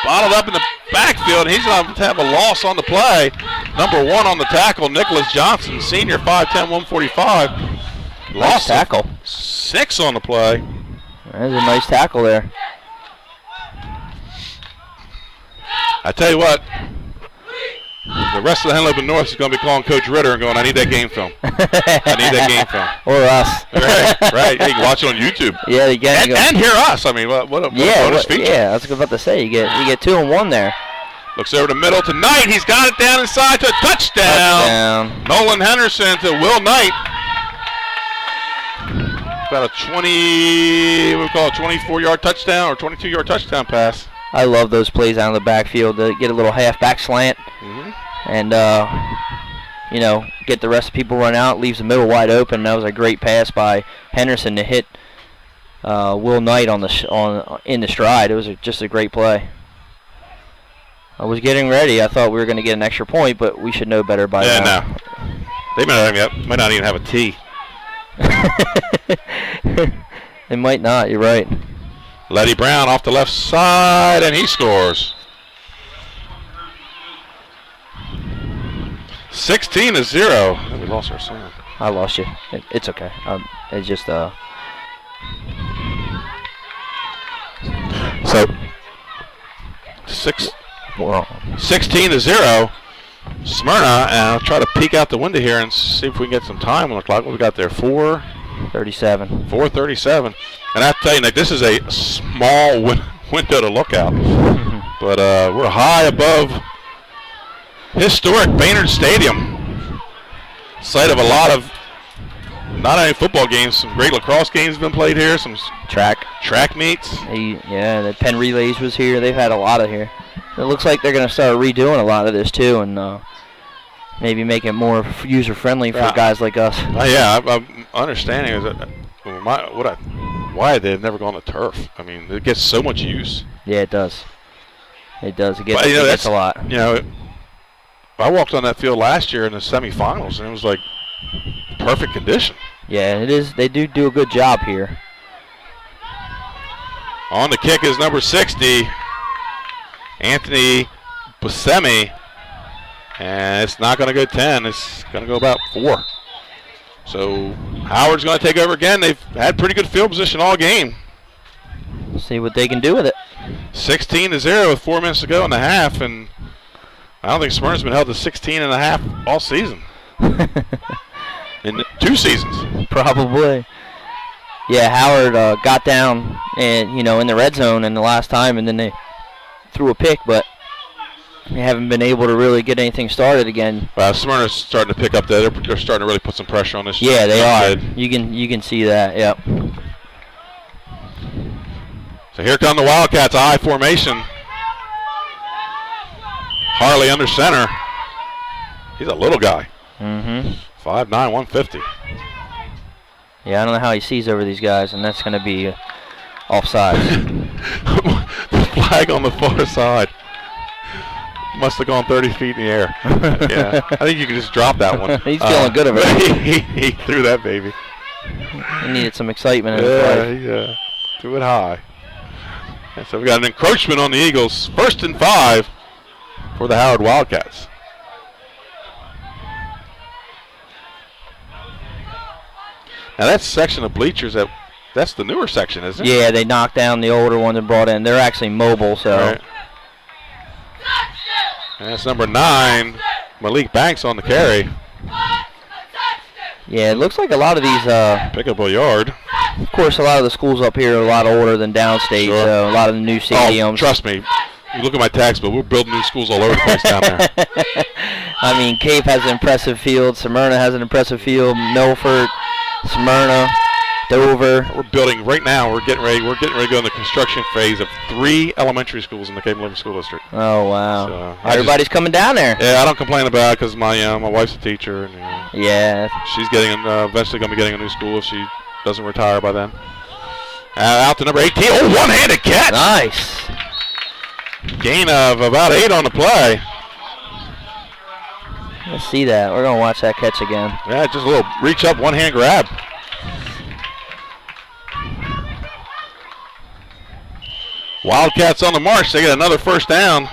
bottled up in the backfield. He's going to have a loss on the play. Number 1 on the tackle, Nicholas Johnson, senior, 5'10", 145. Nice tackle. 6 on the play. That's a nice tackle there. I tell you what, the rest of the Henlopen North is going to be calling Coach Ritter and going, I need that game film. I need that game film. Or us. Right. Yeah, you can watch it on YouTube. Yeah, you can. And hear us. I mean, what a bonus feature. Yeah, I was about to say, you get 2 and 1 there. Looks over the middle to Knight. He's got it down inside to a touchdown. Nolan Henderson to Will Knight. About a 24-yard touchdown or 22-yard touchdown pass. I love those plays out of the backfield to get a little half-back slant and, get the rest of the people run out, leaves the middle wide open. That was a great pass by Henderson to hit Will Knight in the stride. It was just a great play. I was getting ready. I thought we were going to get an extra point, but we should know better by now. Yeah, no. They might not even have a tee. They might not. You're right. Letty Brown off the left side, and he scores. 16-0. We lost our sound. I lost you. It's okay. It's just So 16-0. Smyrna, and I'll try to peek out the window here and see if we can get some time on the clock. What we got there? 4:37. 4:37. And I tell you, Nick, this is a small window to look out. But we're high above historic Baynard Stadium, site of a lot of not only football games, some great lacrosse games have been played here, some track meets. The Penn Relays was here. They've had a lot of here. It looks like they're going to start redoing a lot of this too, and maybe make it more user-friendly for guys like us. I'm understanding is that why they've never gone to turf. I mean, it gets so much use. Yeah, it does. It does. It gets a lot. I walked on that field last year in the semifinals, and it was like perfect condition. Yeah, it is. They do a good job here. On the kick is number 60, Anthony Buscemi, and it's not going to go 10. It's going to go about 4. So Howard's going to take over again. They've had pretty good field position all game. See what they can do with it. 16-0 with 4 minutes to go in the half, and I don't think Smyrna's been held to 16.5 all season. In 2 seasons. Probably. Yeah, Howard got down and in the red zone in the last time, and then they threw a pick, but they haven't been able to really get anything started again. Smyrna's starting to pick up there. They're starting to really put some pressure on this. Yeah, they are. Kid. You can see that. Yep. So here come the Wildcats, I formation. Harley under center. He's a little guy. 5'9", 150. Yeah, I don't know how he sees over these guys, and that's going to be offside. The flag on the far side. Must have gone 30 feet in the air. Yeah, I think you can just drop that one. He's feeling good about it. He threw that baby. He needed some excitement in his life. Yeah, threw it high. And so we got an encroachment on the Eagles. 1st and 5 for the Howard Wildcats. Now that section of bleachers, that's the newer section, isn't it? Yeah, they knocked down the older ones and brought in. They're actually mobile, so. Right. And that's number 9, Malik Banks on the carry. Yeah, it looks like a lot of these. Pickable yard. Of course, a lot of the schools up here are a lot older than downstate, Sure. so a lot of the new stadiums. Oh, trust me. You look at my tax bill, we're building new schools all over the place down there. I mean, Cape has an impressive field. Smyrna has an impressive field. Milford, Smyrna, Dover. We're building right now. We're getting ready to go in the construction phase of 3 elementary schools in the Cape Living School District. Oh wow! So, everybody's coming down there. Yeah, I don't complain about it because my wife's a teacher, and yeah, she's getting eventually going to be getting a new school if she doesn't retire by then. Out to number 18. Oh, one-handed catch! Nice. Gain of about 8 on the play. Let's see that. We're gonna watch that catch again. Yeah, just a little reach up, one-hand grab. Wildcats on the march. They get another 1st down.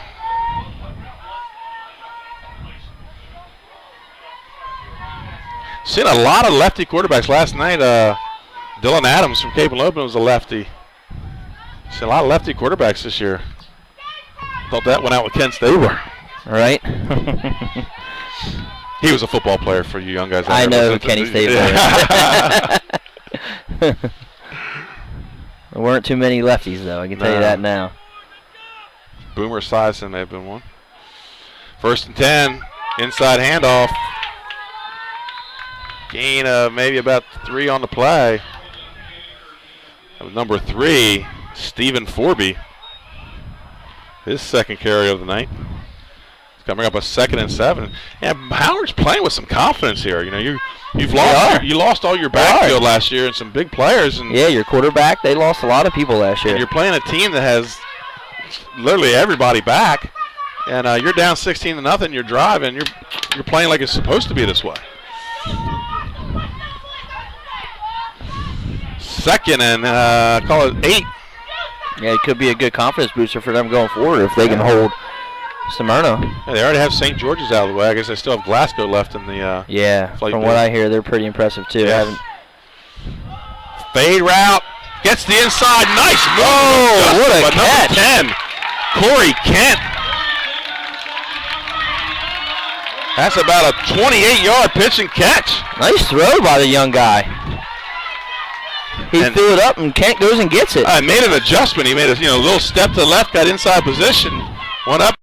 Seen a lot of lefty quarterbacks last night. Dylan Adams from Cape and Logan was a lefty. Seen a lot of lefty quarterbacks this year. Thought that went out with Ken Stabler. Right. He was a football player for you young guys. I know who Kenny Stabler is. There weren't too many lefties, though. I can tell you that now. Boomer Sison may have been one. 1st and 10. Inside handoff. Gain of maybe about 3 on the play. That was number 3, Stephen Forby. His 2nd carry of the night. It's coming up a 2nd and 7. And Howard's playing with some confidence here. You lost all your backfield last year and some big players. And yeah, your quarterback. They lost a lot of people last year. And you're playing a team that has literally everybody back, and you're down 16-0. You're driving. You're playing like it's supposed to be this way. 2nd and call it 8. Yeah, it could be a good confidence booster for them going forward if they can hold Smyrna. Yeah, they already have St. George's out of the way. I guess they still have Glasgow left in the from what I hear, they're pretty impressive too. Yes. Fade route. Gets the inside. Nice move. Oh, what a catch. Number 10, Corey Kent. That's about a 28-yard pitch and catch. Nice throw by the young guy. He threw it up, and Kent goes and gets it. Made an adjustment. He made a little step to the left, got inside position, went up.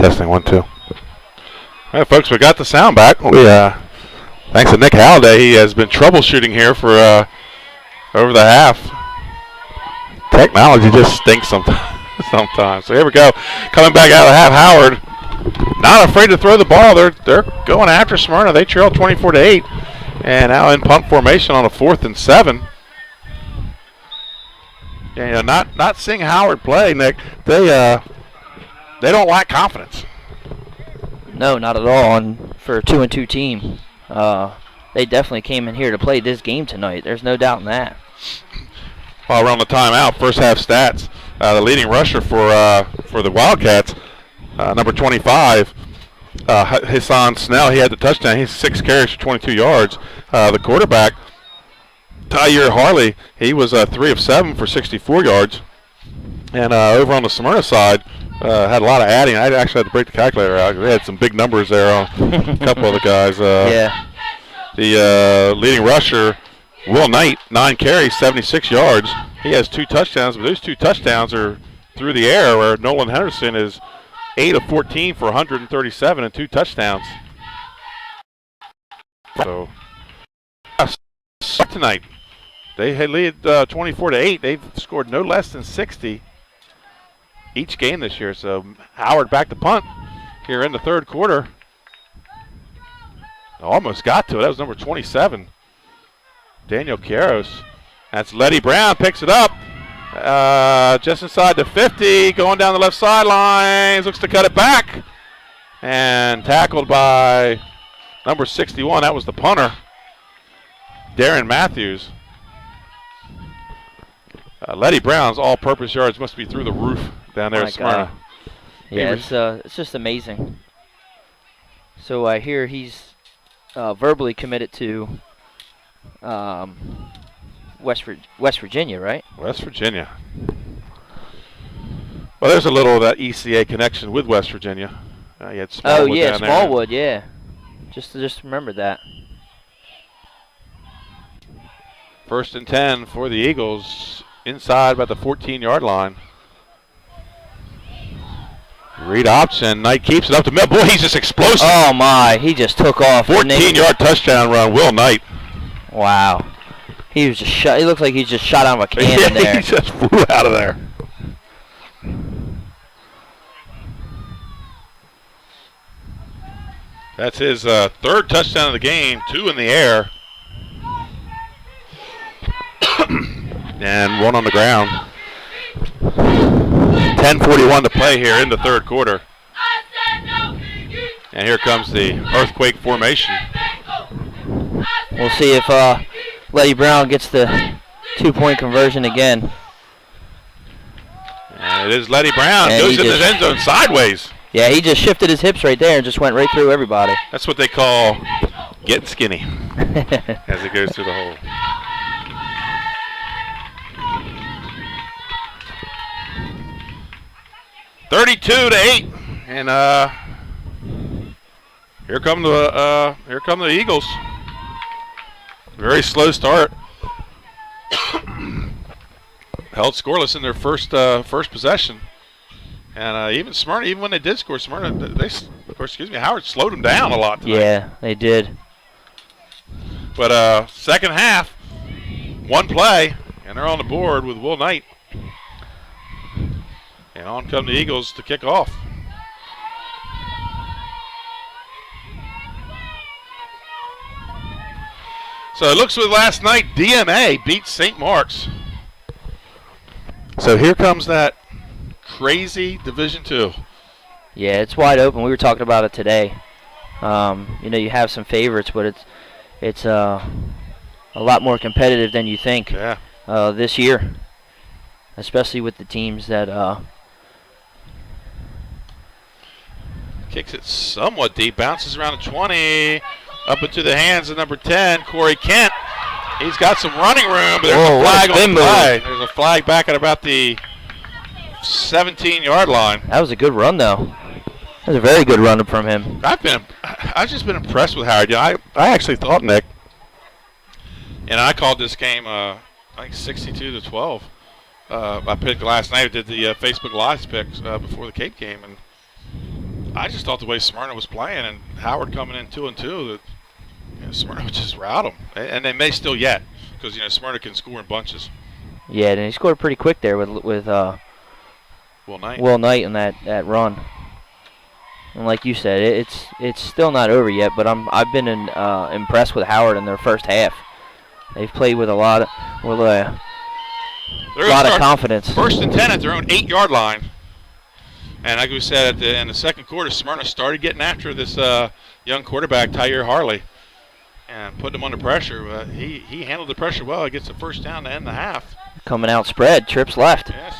Testing 1, 2. All right, folks, we got the sound back. We thanks to Nick Halliday, he has been troubleshooting here for over the half. Technology just stinks sometimes. So here we go. Coming back out of the half, Howard not afraid to throw the ball. They're going after Smyrna. They trail 24-8, and now in punt formation on a 4th and 7. Yeah, you know, not seeing Howard play, Nick. They don't lack confidence. No, not at all. And for a 2-2 team, they definitely came in here to play this game tonight. There's no doubt in that. While we're on the timeout, first half stats. The leading rusher for the Wildcats, number 25, Hassan Snell. He had the touchdown. He's 6 carries for 22 yards. The quarterback, Tyre Harley, he was 3 of 7 for 64 yards. And over on the Smyrna side, had a lot of adding. I actually had to break the calculator out. They had some big numbers there on a couple of the guys. Yeah. The leading rusher, Will Knight, 9 carries, 76 yards. He has 2 touchdowns, but those 2 touchdowns are through the air, where Nolan Henderson is 8 of 14 for 137 and 2 touchdowns. So tonight, they lead 24-8. They've scored no less than 60 each game this year. So Howard back to punt here in the third quarter. Almost got to it. That was number 27, Daniel Caros. That's Letty Brown, picks it up just inside the 50, going down the left sideline, looks to cut it back, and tackled by number 61. That was the punter, Darren Matthews. Letty Brown's all-purpose yards must be through the roof down there at Smyrna. Yeah, it's just amazing. So I hear he's verbally committed to West Virginia, right? West Virginia. Well, there's a little of that ECA connection with West Virginia. You had Smallwood down there. Smallwood, yeah. Just remember that. 1st and 10 for the Eagles, inside about the 14-yard line. Read option. Knight keeps it up the middle. Boy, he's just explosive. Oh, my. He just took off. 14-yard touchdown run, Will Knight. Wow. He was just shot. He looked like he just shot out of a cannon there. He just flew out of there. That's his 3rd touchdown of the game, 2 in the air. And 1 on the ground. 10:41 to play here in the third quarter. And here comes the earthquake formation. We'll see if Letty Brown gets the 2-point conversion again. And it is Letty Brown. And goes in the end zone sideways. Yeah, he just shifted his hips right there and just went right through everybody. That's what they call getting skinny as it goes through the hole. (32-8), and here come the Eagles. Very slow start. Held scoreless in their first possession, and even Smyrna, even when they did score, Howard slowed them down a lot tonight. Yeah, they did. But second half, 1 play, and they're on the board with Will Knight. And on come the Eagles to kick off. So it looks like last night DMA beat St. Mark's. So here comes that crazy Division II. Yeah, it's wide open. We were talking about it today. You have some favorites, but it's a lot more competitive than you think. Yeah. This year, especially with the teams that. Kicks it somewhat deep, bounces around the 20, up into the hands of number 10, Corey Kent. He's got some running room, but there's a flag on the play. There's a flag back at about the 17-yard line. That was a good run, though. That was a very good run from him. I've just been impressed with Howard. I actually thought, Nick, and I called this game, I think 62-12. I picked last night. I did the Facebook Live picks before the Cape game, and I just thought the way Smyrna was playing and Howard coming in 2-2 that Smyrna would just rout them, and they may still yet because Smyrna can score in bunches. Yeah, and he scored pretty quick there with Will Knight in that run. And like you said, it's still not over yet, but I've been impressed with Howard in their first half. They've played with a lot of confidence. 1st and 10 at their own 8-yard line. And like we said, in the second quarter, Smyrna started getting after this young quarterback, Tyre Harley, and putting him under pressure. He handled the pressure well. He gets the first down to end the half. Coming out spread, trips left. Yes.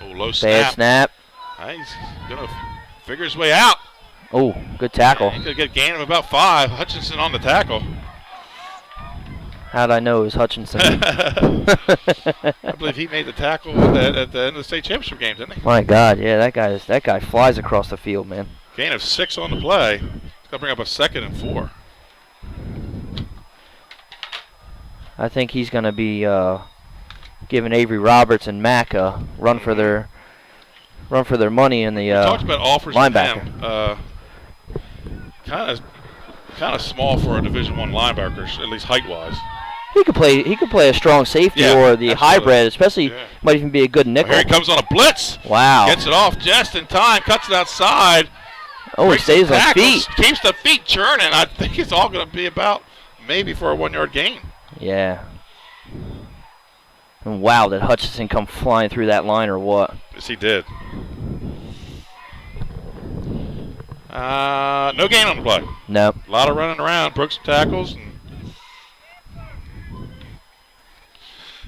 Oh, low snap. Bad snap. He's going to figure his way out. Oh, good tackle. He could get a gain of about 5. Hutchinson on the tackle. How'd I know it was Hutchinson? I believe he made the tackle at the end of the state championship game, didn't he? My God, yeah, that guy flies across the field, man. Gain of 6 on the play. It's going to bring up a 2nd and 4. I think he's going to be giving Avery Roberts and Mack a run for their money in the we talked about offers linebacker. Kind of small for a Division I linebacker, at least height-wise. He could play a strong safety or the hybrid, especially might even be a good nickel. Here he comes on a blitz. Wow. Gets it off just in time, cuts it outside. Oh, he stays on feet. Keeps the feet churning. I think it's all going to be about maybe for a 1-yard gain. Yeah. And wow, did Hutchinson come flying through that line or what? Yes, he did. No gain on the play. Nope. A lot of running around, broke some tackles. And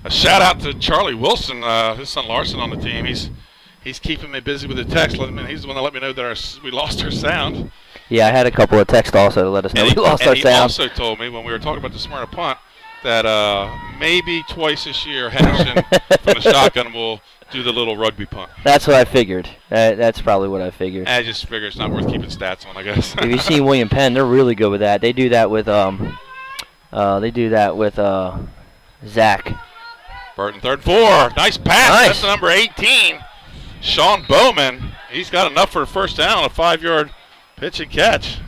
a shout out to Charlie Wilson, his son Larson on the team. He's keeping me busy with the text. He's the one that let me know that we lost our sound. Yeah, I had a couple of texts also to let us know we lost our sound. He also told me when we were talking about the Smyrna punt that maybe twice this year Henderson from the shotgun will do the little rugby punt. That's what I figured. That's probably what I figured. I just figure it's not worth keeping stats on, I guess. If you see William Penn, they're really good with that. They do that with Zach. Burton, 3rd and 4. Nice pass. Nice. That's the number 18. Sean Bowman. He's got enough for a first down, a 5-yard pitch and catch.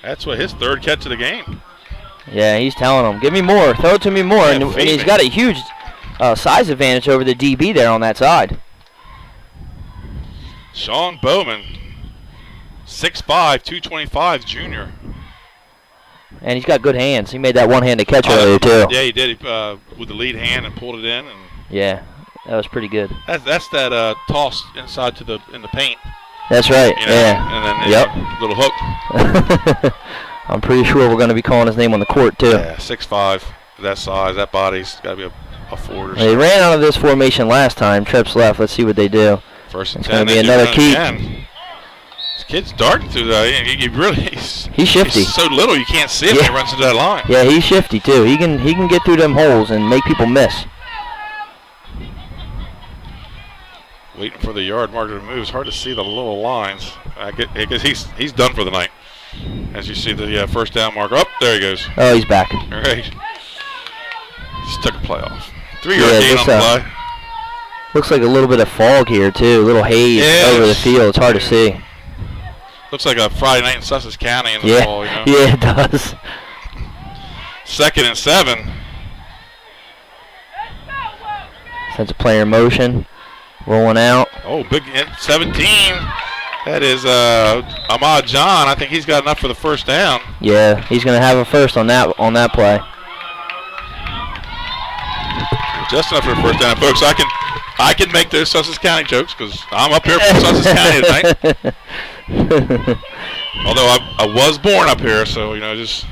That's what his 3rd catch of the game. Yeah, he's telling him, give me more, throw it to me more. And he's got a huge size advantage over the DB there on that side. Sean Bowman, 6'5", 225, junior. And he's got good hands. He made that one-handed catch earlier, too. Yeah, he did. With the lead hand and pulled it in. And yeah, that was pretty good. That's that toss inside in the paint. That's right, yeah. And then little hook. I'm pretty sure we're going to be calling his name on the court, too. Yeah, 6'5", that size, that body's got to be a forward or something. They ran out of this formation last time. Trips left. Let's see what they do. 1st and 10. It's going to be another keep. This kid's darting through he's shifty. He's so little you can't see him when he runs into that line. Yeah, he's shifty, too. He can get through them holes and make people miss. Waiting for the yard marker to move. It's hard to see the little lines. Because he's done for the night. As you see the first down marker. Oh, there he goes. Oh, he's back. All right. Just took a play off. 3-yard gain on the play. Looks like a little bit of fog here, too. A little haze over the field. It's hard to see. Looks like a Friday night in Sussex County in the fall, Yeah, it does. 2nd and 7. Sends a player in motion. Rolling out. Oh, big 17. That is Ahmad John. I think he's got enough for the first down. Yeah, he's going to have a first on that play. Just enough for the first down, folks. I can make those Sussex County jokes because I'm up here from Sussex County tonight. Although I was born up here, so just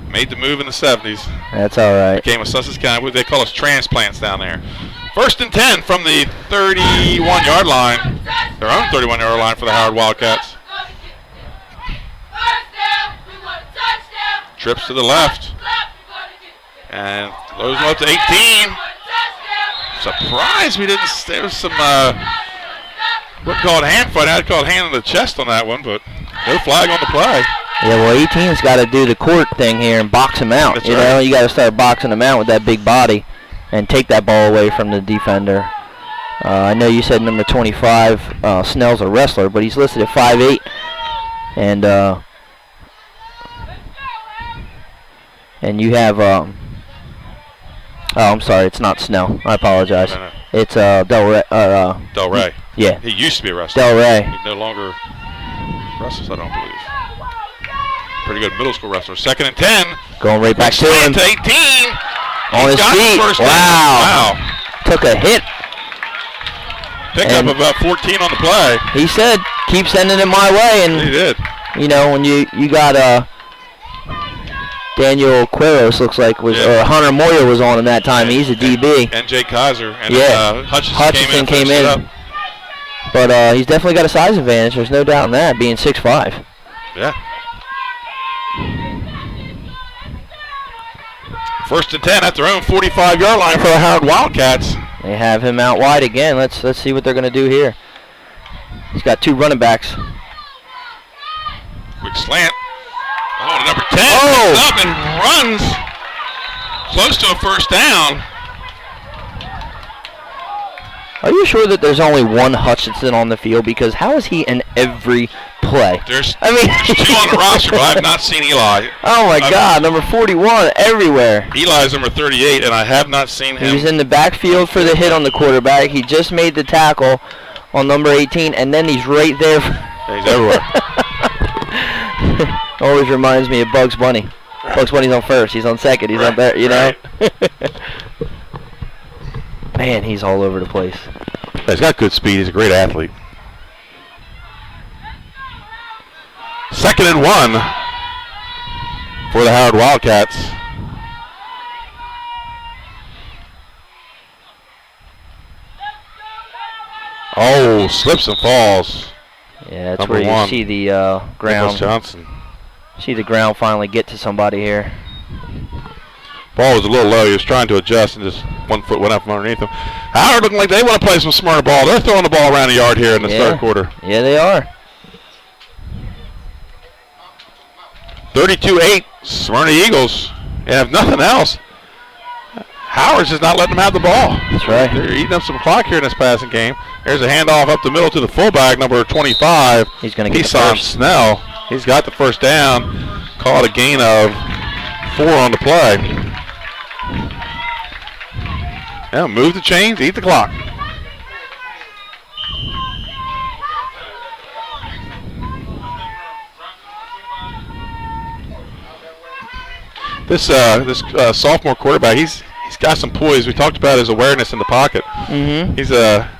made the move in the 70s. That's all right. Became a Sussex County. They call us transplants down there. 1st and 10 from the 31-yard line. Their own 31-yard line for the Howard Wildcats. Trips to the left. And throws him up to 18. Surprised we didn't. There was some, wouldn't call it hand fight. I'd call it hand on the chest on that one, but no flag on the play. Yeah, well, 18's got to do the court thing here and box him out. That's right. You got to start boxing him out with that big body and take that ball away from the defender. I know you said number 25, Snell's a wrestler, but he's listed at 5'8", and you have oh, I'm sorry, it's not Snell. I apologize. No. It's Del Rey. Yeah. He used to be a wrestler. Del Rey. He no longer wrestles, I don't believe. Pretty good middle school wrestler. 2nd and 10. Going right back to him. To 18. On his feet. Wow. Took a hit. Pickup of about 14 on the play. He said, keep sending it my way. And he did. You know, when you got Daniel Quiros looks like was, or Hunter Moyer was on him that time. He's a DB. And Jay Kaiser. And Hutchinson came in. But he's definitely got a size advantage. There's no doubt in that, being 6'5". Yeah. 1st and 10 at their own 45-yard line for the Howard Wildcats. They have him out wide again. Let's see what they're going to do here. He's got 2 running backs. Quick slant. Oh, number 10 picks up and runs close to a 1st down. Are you sure that there's only one Hutchinson on the field? Because how is he in every play? There's 2 on the roster, but I have not seen Eli. Oh, my God. Number 41 everywhere. Eli's number 38, and I have not seen him. He was in the backfield for the hit on the quarterback. He just made the tackle on number 18, and then he's right there. He's everywhere. Always reminds me of Bugs Bunny. Bugs Bunny's on 1st. He's on 2nd. He's on there, you know? Man, he's all over the place. He's got good speed. He's a great athlete. 2nd and 1 for the Howard Wildcats. Oh, slips and falls. Yeah, that's where you see the ground. Johnson. See the ground finally get to somebody here. Ball was a little low. He was trying to adjust and just 1 foot went up from underneath him. Howard looking like they want to play some Smyrna ball. They're throwing the ball around the yard here in the 3rd quarter. Yeah, they are. 32-8, Smyrna Eagles. And if nothing else, Howard's just not letting them have the ball. That's right. They're eating up some clock here in this passing game. There's a handoff up the middle to the fullback, number 25. He's going to get Keeson Snell. He's got the 1st down. Call it a gain of 4 on the play. Yeah, move the chains, eat the clock. This sophomore quarterback, he's got some poise. We talked about his awareness in the pocket. Mm-hmm. He's a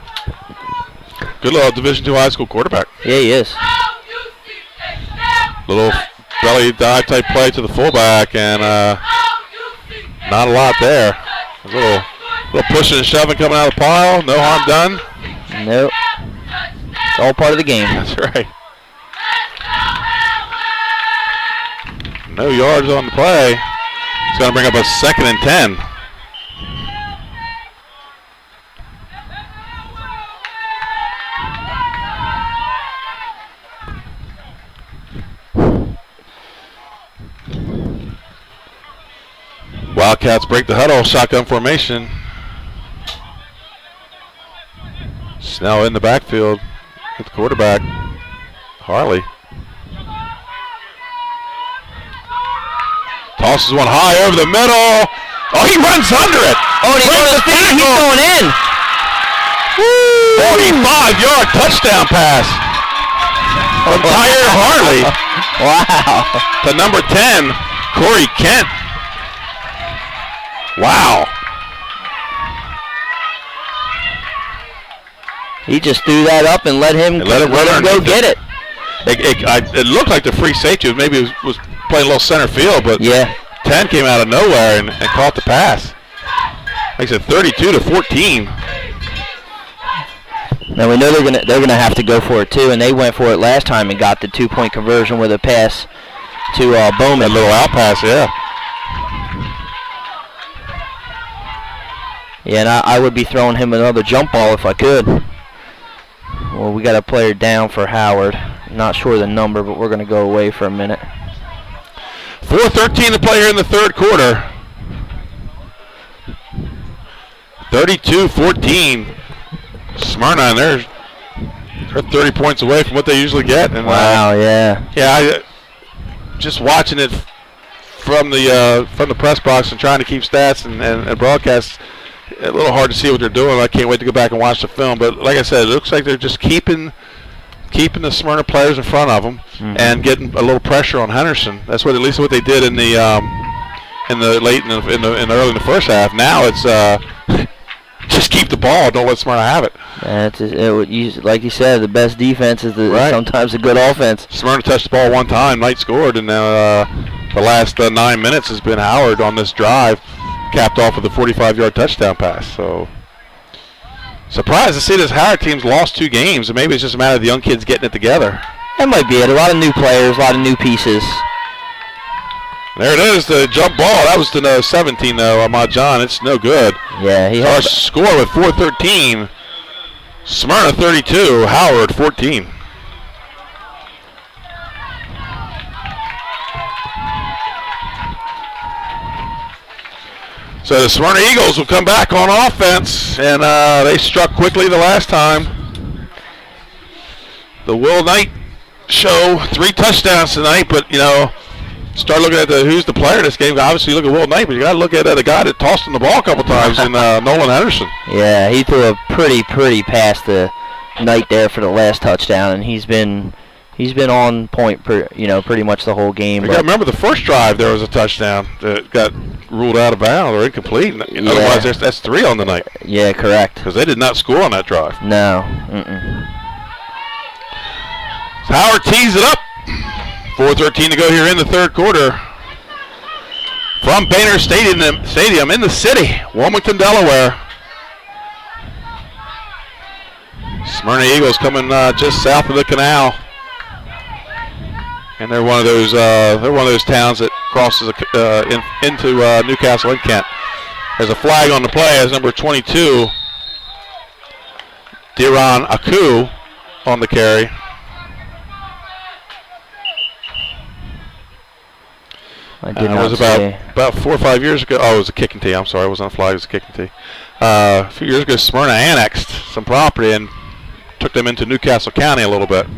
good little Division II high school quarterback. Yeah, he is. Little belly dive type play to the fullback, and not a lot there. A little pushing and shoving coming out of the pile. No harm done. Nope. It's all part of the game. That's right. No yards on the play. It's going to bring up a 2nd and 10. Wildcats break the huddle, shotgun formation. Snell in the backfield with the quarterback, Harley. Tosses one high over the middle. Oh, he runs under it. Oh, and he's going in. 45-yard touchdown pass from Tyre Harley. Wow. To number 10, Corey Kent. Wow. He just threw that up and let him go get it. It looked like the free safety maybe was playing a little center field, but yeah, 10 came out of nowhere and caught the pass. Makes it 32-14. Now we know they're gonna have to go for it too, and they went for it last time and got the 2-point conversion with a pass to Bowman. A little out pass, yeah. Yeah, and I would be throwing him another jump ball if I could. Well, we got a player down for Howard. Not sure the number, but we're going to go away for a minute. 4:13 to play here in the 3rd quarter. 32-14. Smyrna, and they're 30 points away from what they usually get. And, wow, yeah. Yeah, just watching it from the press box and trying to keep stats and broadcasts, a little hard to see what they're doing. I can't wait to go back and watch the film. But like I said, it looks like they're just keeping the Smyrna players in front of them and getting a little pressure on Henderson. That's at least what they did in the early in the first half. Now it's just keep the ball, don't let Smyrna have it. Like you said, the best defense is sometimes a good offense. Smyrna touched the ball one time, Knight scored, and now the last 9 minutes has been Howard on this drive, capped off with a 45-yard touchdown pass. So surprised to see this Howard team's lost 2 games, and maybe it's just a matter of the young kids getting it together. That might be it. A lot of new players, a lot of new pieces. There it is, the jump ball. That was to 17, though, Ahmad John. It's no good. Yeah, he Our score with 4:13. Smyrna 32, Howard 14. So the Smyrna Eagles will come back on offense, and they struck quickly the last time. The Will Knight show 3 touchdowns tonight, but start looking at who's the player in this game. Obviously, you look at Will Knight, but you got to look at the guy that tossed him the ball a couple times in Nolan Henderson. Yeah, he threw a pretty pass to Knight there for the last touchdown, and he's been on point pretty much the whole game. You got to remember the first drive there was a touchdown that got ruled out of bounds or incomplete. Yeah. Otherwise, that's 3 on the night. Yeah, correct. Because they did not score on that drive. No. So Howard tees it up. 4:13 to go here in the third quarter. From Baynard Stadium in the city, Wilmington, Delaware. Smyrna Eagles coming just south of the canal, and they're one of those towns that crosses into Newcastle and Kent. There's a flag on the play as number 22, Diron Aku, on the carry. It was about 4 or 5 years ago. Oh, it was a kicking tee. I'm sorry, it wasn't a flag. It was a kicking tee. A few years ago, Smyrna annexed some property and took them into Newcastle County a little bit.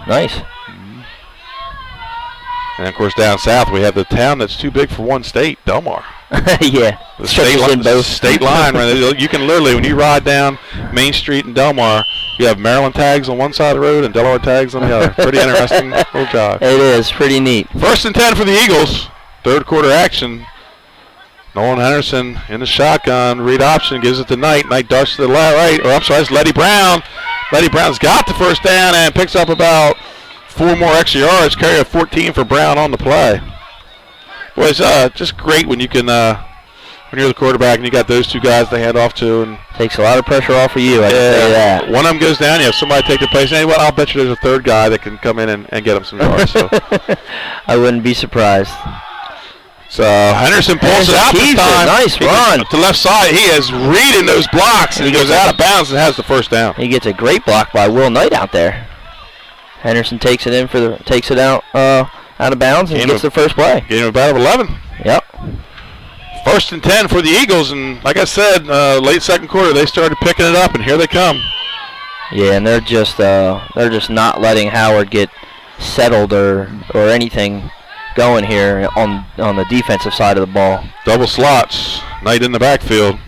Nice. And of course, down south we have the town that's too big for one state, Delmar. Yeah. The state line. Right? You can literally, when you ride down Main Street in Delmar, you have Maryland tags on one side of the road and Delaware tags on the other. Pretty interesting little drive. It is pretty neat. 1st and 10 for the Eagles. Third quarter action. Nolan Henderson in the shotgun. Read option gives it to Knight. Knight darts to the right. It's Letty Brown. Letty Brown's got the first down and picks up about 4 more extra yards. Carry of 14 for Brown on the play. Boy, it's just great when you can when you're the quarterback and you got those 2 guys to hand off to, and takes a lot of pressure off of you. I can say that. One of them goes down, you have somebody take the place. Anyway, I'll bet you there's a 3rd guy that can come in and get him some yards. So. I wouldn't be surprised. So Henderson pulls it out this time. Nice run. Up the left side, he is reading those blocks, and he goes out of bounds and has the first down. He gets a great block by Will Knight out there. Henderson takes it out of bounds and gets the first play. Gain of about 11. Yep. 1st and 10 for the Eagles, and like I said, late second quarter they started picking it up, and here they come. Yeah, and they're just not letting Howard get settled or anything going here on the defensive side of the ball. Double slots, Knight in the backfield.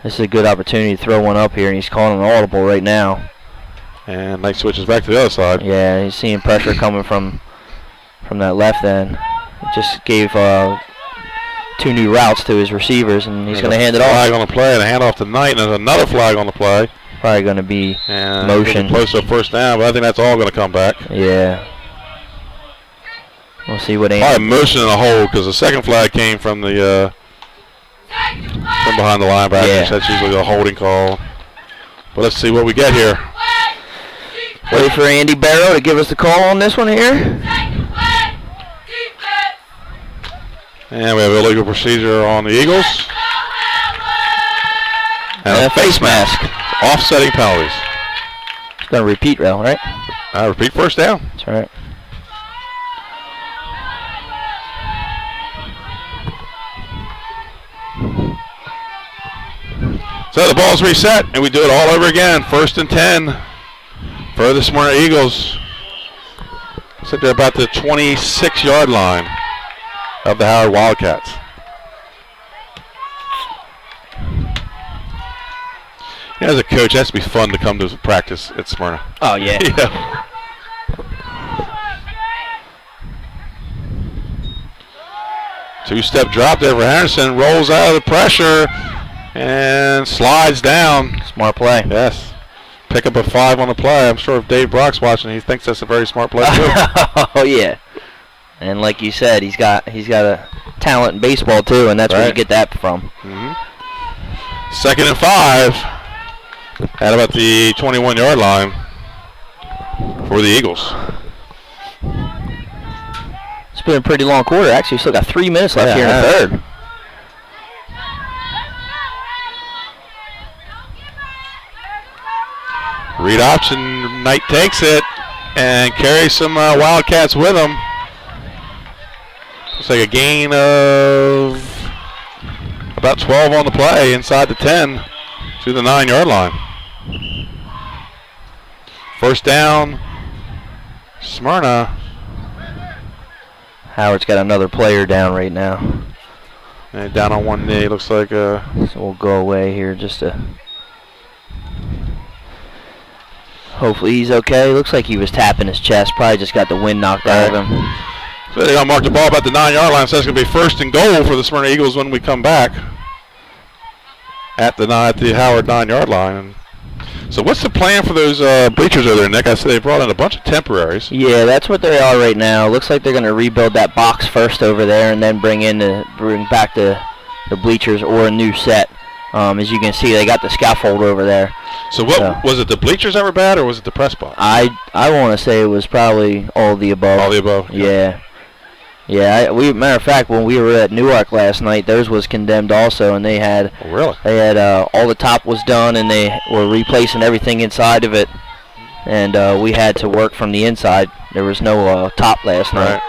This is a good opportunity to throw one up here, and he's calling an audible right now. And Knight switches back to the other side. Yeah, he's seeing pressure coming from that left end. He just gave 2 new routes to his receivers, and he's going to hand it off. Flag on the play and a handoff to Knight, and there's another flag on the play. Probably going to be and motion. Close to a first down, but I think that's all going to come back. Yeah. We'll see what probably motion in a hole because the second flag came from the from behind the linebackers. Yeah. That's usually a holding call. But let's see what we get here. Wait for Andy Barrow to give us the call on this one here. And we have illegal procedure on the Eagles. And a face mask. Offsetting penalties. It's going to repeat, Rel, right? Repeat first down. That's right. So the ball's reset, and we do it all over again. 1st and 10 for the Smyrna Eagles. Looks like they're about the 26-yard line of the Howard Wildcats. You know, as a coach, it has to be fun to come to practice at Smyrna. Oh, yeah. Yeah. Two-step drop there for Henderson. Rolls out of the pressure and slides down. Smart play. Yes. Pick up a 5 on the play. I'm sure if Dave Brock's watching, he thinks that's a very smart play too. Oh yeah. And like you said, he's got a talent in baseball too, and that's where you get that from. 2nd and 5 at about the 21-yard line for the Eagles. It's been a pretty long quarter. Actually, still got 3 minutes left here in the third. Read option. Knight takes it and carries some Wildcats with him. Looks like a gain of about 12 on the play inside the 10 to the 9-yard line. 1st down, Smyrna. Howard's got another player down right now. And down on one knee. Looks like So we'll go away here just to. Hopefully he's okay. Looks like he was tapping his chest. Probably just got the wind knocked out of him. So they're going to mark the ball about the 9-yard line. So that's going to be 1st and goal for the Smyrna Eagles when we come back at the Howard 9-yard line. And so what's the plan for those bleachers over there, Nick? I said they brought in a bunch of temporaries. Yeah, that's what they are right now. Looks like they're going to rebuild that box first over there and then bring back the bleachers or a new set. As you can see, they got the scaffold over there. So was it the bleachers that were bad, or was it the press box? I want to say it was probably all of the above. All of the above. Yeah. Yeah. Matter of fact, when we were at Newark last night, theirs was condemned also, and they had. Oh, really? They had all the top was done, and they were replacing everything inside of it, and we had to work from the inside. There was no top last night. Right.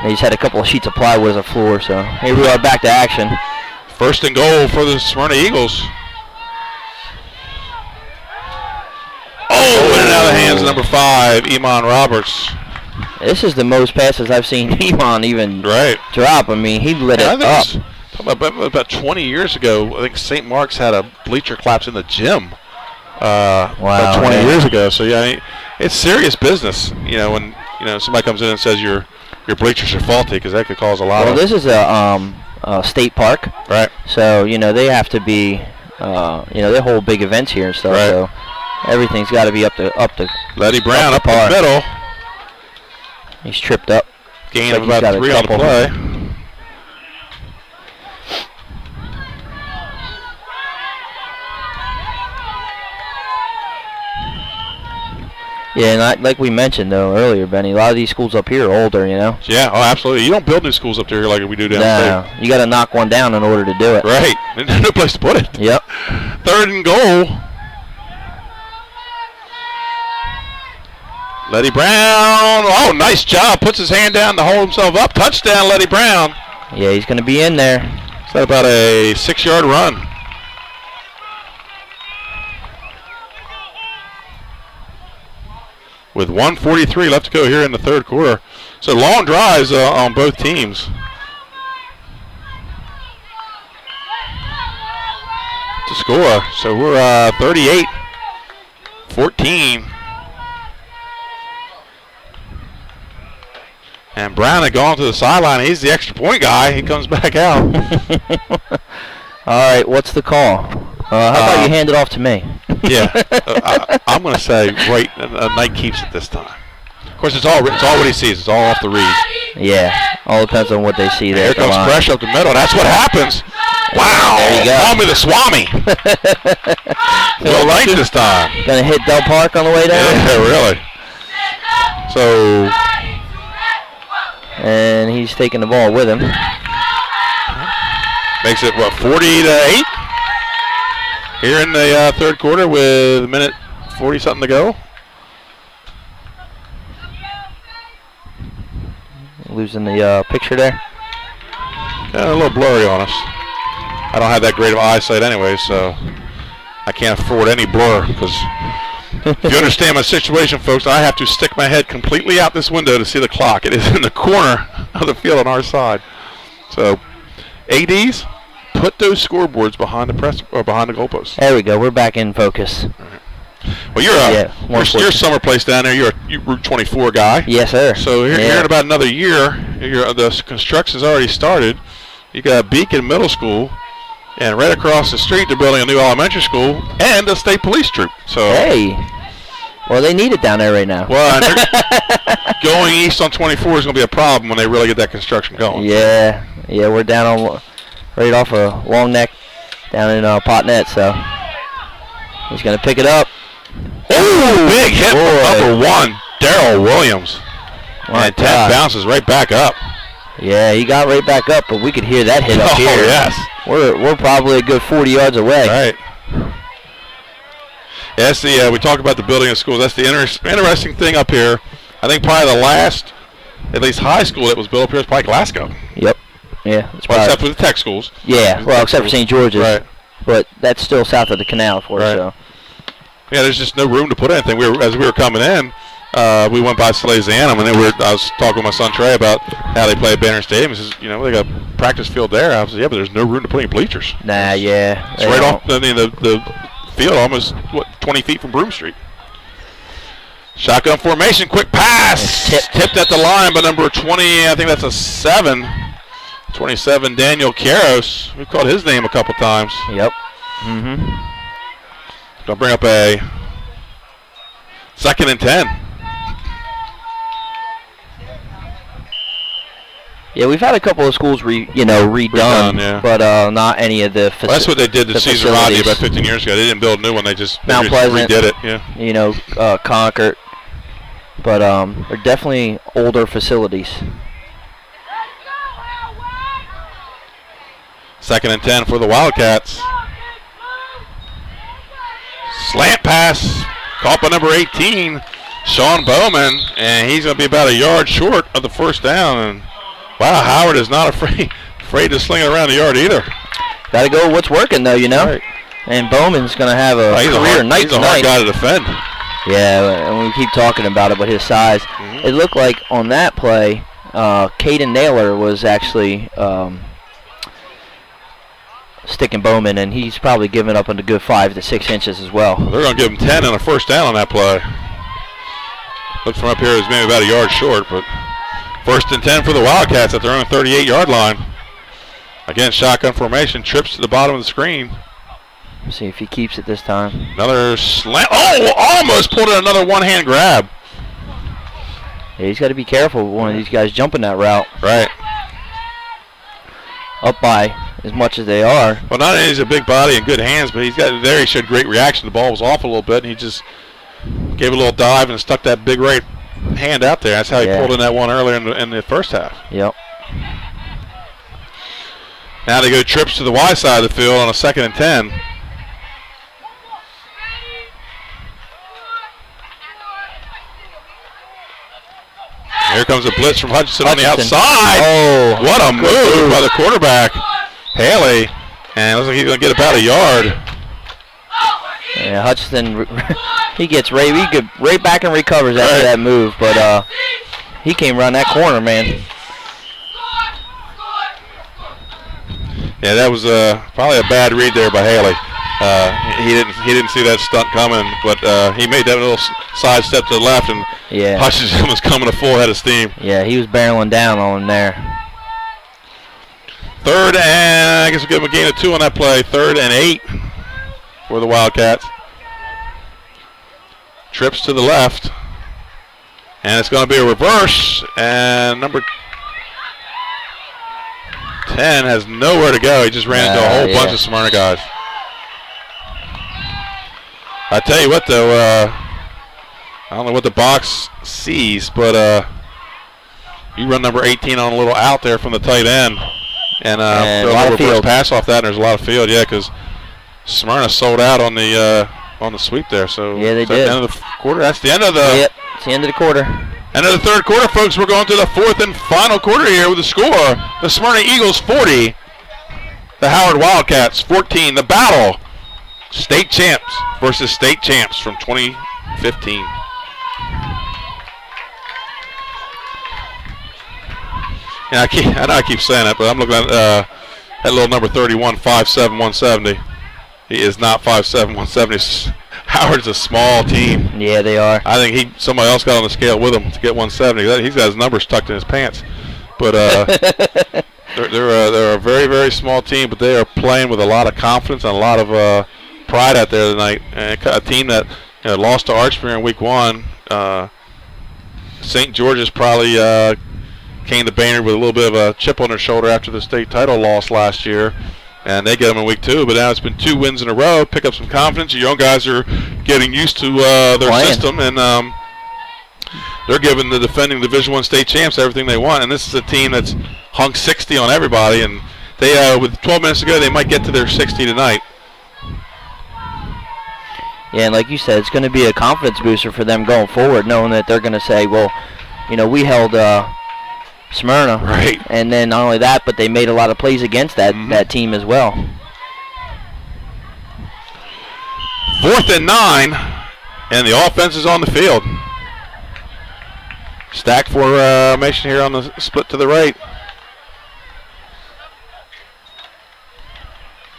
They just had a couple of sheets of plywood as a floor. So here we are back to action. 1st and goal for the Smyrna Eagles. Oh, and out of the hands of number 5, Iman Roberts. This is the most passes I've seen Iman even drop. I mean, he lit it up. About 20 years ago, I think St. Mark's had a bleacher collapse in the gym. About 20 years ago. So yeah, it's serious business. You know, when somebody comes in and says your bleachers are faulty, because that could cause a lot of. Well, this is a state park, right? So they have to be, they hold big events here and stuff. Right. So everything's got to be up to. Letty Brown up the middle. He's tripped up. Gain of about 3 on the play. Yeah, and like we mentioned though earlier, Benny, a lot of these schools up here are older, Yeah, oh, absolutely. You don't build new schools up there like we do down you got to knock one down in order to do it. Right. There's no place to put it. Yep. 3rd and goal. Letty Brown. Oh, nice job. Puts his hand down to hold himself up. Touchdown, Letty Brown. Yeah, he's going to be in there. Is that about a 6-yard run? With 1:43 left to go here in the 3rd quarter. So long drives on both teams. To score. So we're 38-14. And Brown had gone to the sideline. He's the extra point guy. He comes back out. All right, what's the call? How about you hand it off to me? Yeah, I'm going to say Knight keeps it this time. Of course, it's all what he sees. It's all off the read. Yeah, all depends on what they see there. Here comes pressure up the middle. That's what happens. Wow! There you go. Call me the Swami. Well, Knight this time. Gonna hit Del Park on the way down. Yeah, really. So. And he's taking the ball with him. Makes it, 40-8? Here in the 3rd quarter with a minute 40-something to go. Losing the picture there. A little blurry on us. I don't have that great of eyesight anyway, so I can't afford any blur because if you understand my situation, folks, I have to stick my head completely out this window to see the clock. It is in the corner of the field on our side. So, ADs, put those scoreboards behind the press or behind the goalposts. There we go. We're back in focus. All right. Well, you're summer place down there. You're a Route 24 guy. Yes, sir. So here in about another year, the construction's already started. You got Beacon Middle School, and right across the street they're building a new elementary school and a state police troop. So hey, well they need it down there right now. Well, going east on 24 is going to be a problem when they really get that construction going. Yeah, we're down on right off of Long Neck down in Potnet. So he's going to pick it up. Oh, big hit from number 1, Darrell Williams. And 10 bounces right back up. Yeah, he got right back up, but we could hear that hit up here. Oh, yes. We're probably a good 40 yards away. Right. Yeah, that's we talk about the building of schools. That's the interesting thing up here. I think probably the last, at least high school that was built up here is probably Glasgow. Yep. Yeah. Well, except for the tech schools. Yeah, well, except for St. George's. Right. But that's still south of the canal for us, so. Yeah, there's just no room to put anything. As we were coming in, we went by Salesianum, and I was talking with my son Trey about how they play at Baynard Stadium. He says, they got a practice field there. I said, yeah, but there's no room to put any bleachers. Nah, yeah. It's right off the field, almost 20 feet from Broome Street. Shotgun formation, quick pass. Tipped at the line by number 20. I think that's a 7. 27, Daniel Karros. We've called his name a couple times. Yep. Gonna bring up a 2nd and 10. Yeah, we've had a couple of schools redone, but not any of the facilities. Well, that's what they did to Cesar Rodney about 15 years ago. They didn't build a new one. They just Mount Pleasant, redid it. Yeah. Concord. But they're definitely older facilities. 2nd and 10 for the Wildcats. Slant pass, caught by number 18, Sean Bowman, and he's going to be about a yard short of the first down. And wow, Howard is not afraid to sling it around the yard either. Got to go with what's working, though, Right. And Bowman's going to have a career night tonight. He's a hard guy to defend. Yeah, and we keep talking about it, but his size. It looked like on that play, Caden Naylor was actually sticking Bowman, and he's probably given up on a good 5 to 6 inches as well. They're going to give him 10 and a first down on that play. Looks from up here is maybe about a yard short, but 1st and 10 for the Wildcats at their own 38-yard line. Again, shotgun formation, trips to the bottom of the screen. Let's see if he keeps it this time. Another slant. Oh, almost pulled in another one-hand grab. Yeah, he's got to be careful with one of these guys jumping that route. Right. Up by as much as they are. Well, not only is he a big body and good hands, but he showed great reaction. The ball was off a little bit, and he just gave a little dive and stuck that big right hand out there. That's how he pulled in that one earlier in the first half. Yep. Now they go trips to the Y side of the field on a 2nd and 10. Here comes a blitz from Hutchinson on the outside. Oh, what a move by the quarterback, Haley. And it looks like he's going to get about a yard. Yeah, Hutchinson, he gets right back and recovers after that move. But he came around that corner, man. Yeah, that was probably a bad read there by Haley. He didn't see that stunt coming, but he made that little side step to the left, and Hutchinson was coming a full head of steam. Yeah, he was barreling down on him there. 3rd and I guess we'll give him a gain of 2 on that play. 3rd and 8 for the Wildcats. Trips to the left, and it's going to be a reverse, and number 10 has nowhere to go. He just ran into a whole bunch of Smyrna guys. I tell you what, though, I don't know what the box sees, but you run number 18 on a little out there from the tight end, and throw a little reverse pass off that, and there's a lot of field, because Smyrna sold out on the sweep there. So yeah, they did. The end of the quarter. That's the end of the. Yep, it's the end of the quarter. End of the 3rd quarter, folks. We're going to the 4th and final quarter here with the score: the Smyrna Eagles 40, the Howard Wildcats 14. The battle State champs versus state champs from 2015. Yeah, I know I keep saying it, but I'm looking at that little number 31, 5'7", 170. He is not 5'7", 170. Howard's a small team. Yeah, they are. I think somebody else got on the scale with him to get 170. He's got his numbers tucked in his pants. But they're a very, very small team, but they are playing with a lot of confidence and a lot of pride out there tonight. And a team that lost to Archbury in week 1. St. George's probably came to Baynard with a little bit of a chip on their shoulder after the state title loss last year, and they get them in week 2. But now it's been 2 wins in a row. Pick up some confidence. Your young guys are getting used to their system, and they're giving the defending Division I state champs everything they want. And this is a team that's hung 60 on everybody, and they with 12 minutes to go, they might get to their 60 tonight. Yeah, and like you said, it's going to be a confidence booster for them going forward, knowing that they're going to say, well, we held Smyrna. Right. And then not only that, but they made a lot of plays against that team as well. 4th and 9, and the offense is on the field. Stack formation here on the split to the right.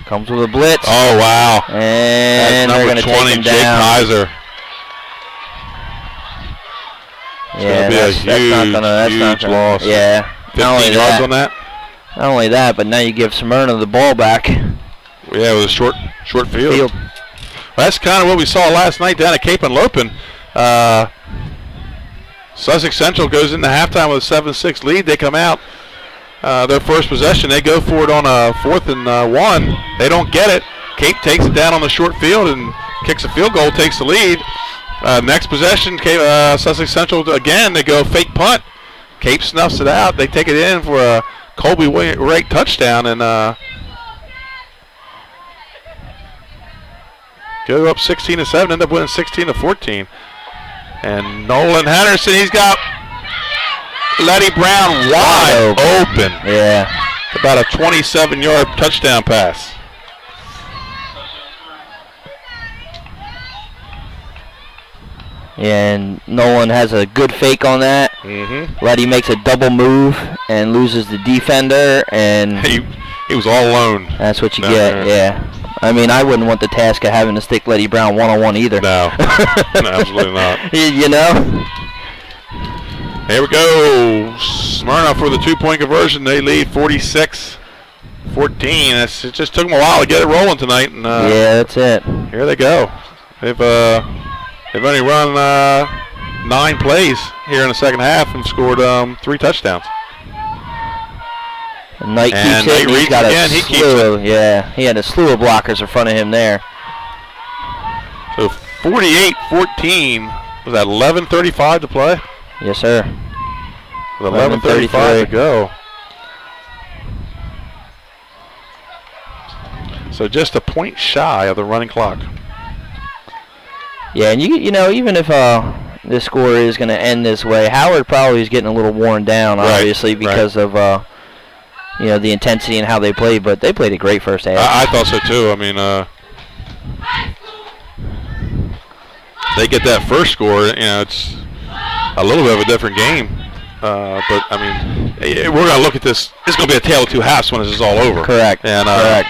Comes with a blitz. Oh, wow. And that's they're going to take him Jake down. Kaiser. Yeah, that's a huge loss. Yeah. 15 yards on that? Not only that, but now you give Smyrna the ball back. Yeah, with a short field. Well, that's kind of what we saw last night down at Cape and Lopin. Sussex Central goes into halftime with a 7-6 lead. They come out. Their first possession, they go for it on a 4th and 1. They don't get it. Cape takes it down on the short field and kicks a field goal, takes the lead. Next possession, Sussex Central again. They go fake punt. Cape snuffs it out. They take it in for a Colby Wright touchdown and go up 16-7. End up winning 16-14. And Nolan Henderson, he's got Letty Brown wide open. Yeah. About a 27-yard touchdown pass. And Nolan has a good fake on that. Mm-hmm. Letty makes a double move and loses the defender, and he was all alone. That's what you get. Yeah. I mean, I wouldn't want the task of having to stick Letty Brown one-on-one either. No, no, absolutely not. You know? Here we go. Smyrna for the 2-point conversion. They lead 46-14. It just took them a while to get it rolling tonight. And, yeah, that's it. Here they go. They've only run 9 plays here in the second half and scored 3 touchdowns. Knight keeps it. He's got a slew. Yeah, he had a slew of blockers in front of him there. So 48-14. Was that 11:35 to play? Yes, sir. With 11:35 to go. So just a point shy of the running clock. Yeah, and you know, even if this score is going to end this way, Howard probably is getting a little worn down, obviously, because of the intensity and how they played. But they played a great first half. I thought so too. I mean, they get that first score. It's a little bit of a different game. But I mean, we're going to look at this. It's going to be a tale of 2 halves when this is all over. Correct. And a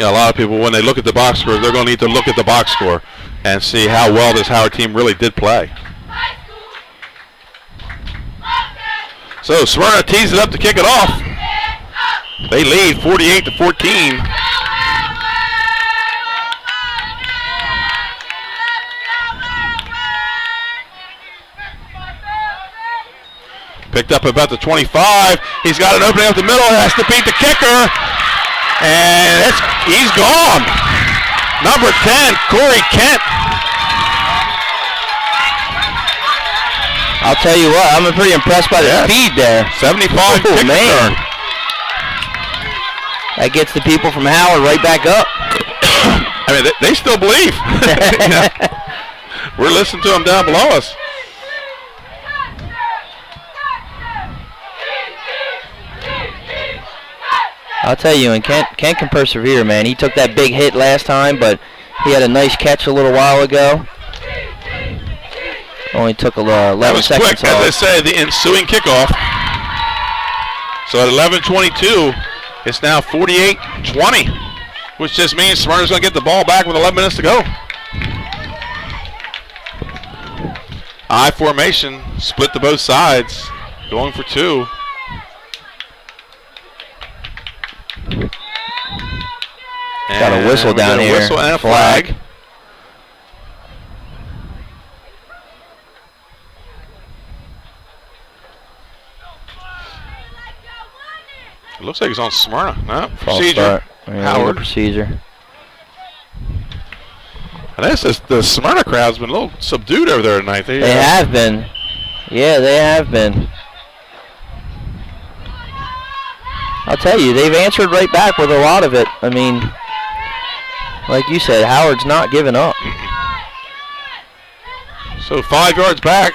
lot of people, when they look at the box score, they're going to need to look at the box score and see how well this Howard team really did play. So Smyrna tees it up to kick it off. They lead 48-14. Picked up about the 25. He's got an opening up the middle. Has to beat the kicker. And he's gone. Number 10, Corey Kent. I'll tell you what, I'm pretty impressed by the speed there. 75 kick return. That gets the people from Howard right back up. I mean, they still believe. We're listening to them down below us. I'll tell you, and Kent can persevere, man. He took that big hit last time, but He had a nice catch a little while ago. Only took 11 that was seconds quick, off. as I say, the ensuing kickoff. So at 11:22, it's now 48-20, which just means Smyrna's going to get the ball back with 11 minutes to go. I formation, split to both sides, going for 2. Got a whistle down here. Whistle and a flag. It looks like he's on Smyrna. No, procedure. Howard. Procedure. And the Smyrna crowd's been a little subdued over there tonight. They have been. Yeah, they have been. I'll tell you, they've answered right back with a lot of it. I mean, like you said, Howard's not giving up. So 5 yards back.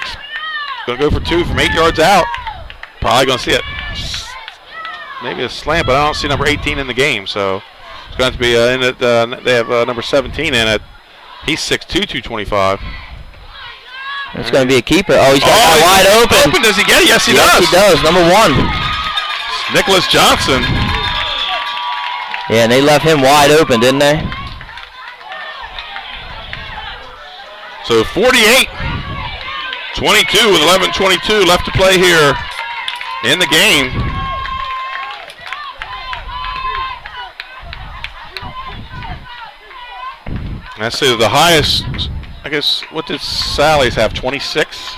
Going to go for 2 from 8 yards out. Probably going to see it. Maybe a slant, but I don't see number 18 in the game. So it's going to be in it. They have number 17 in it. He's 6'2", 225. It's going to be a keeper. Oh, he's got wide open. Does he get it? Yes, he does. Yes, he does. Number 1. Nicholas Johnson. Yeah, and they left him wide open, didn't they? So 48-22 with 11:22 left to play here in the game. I say the highest, I guess, what did Sally's have, 26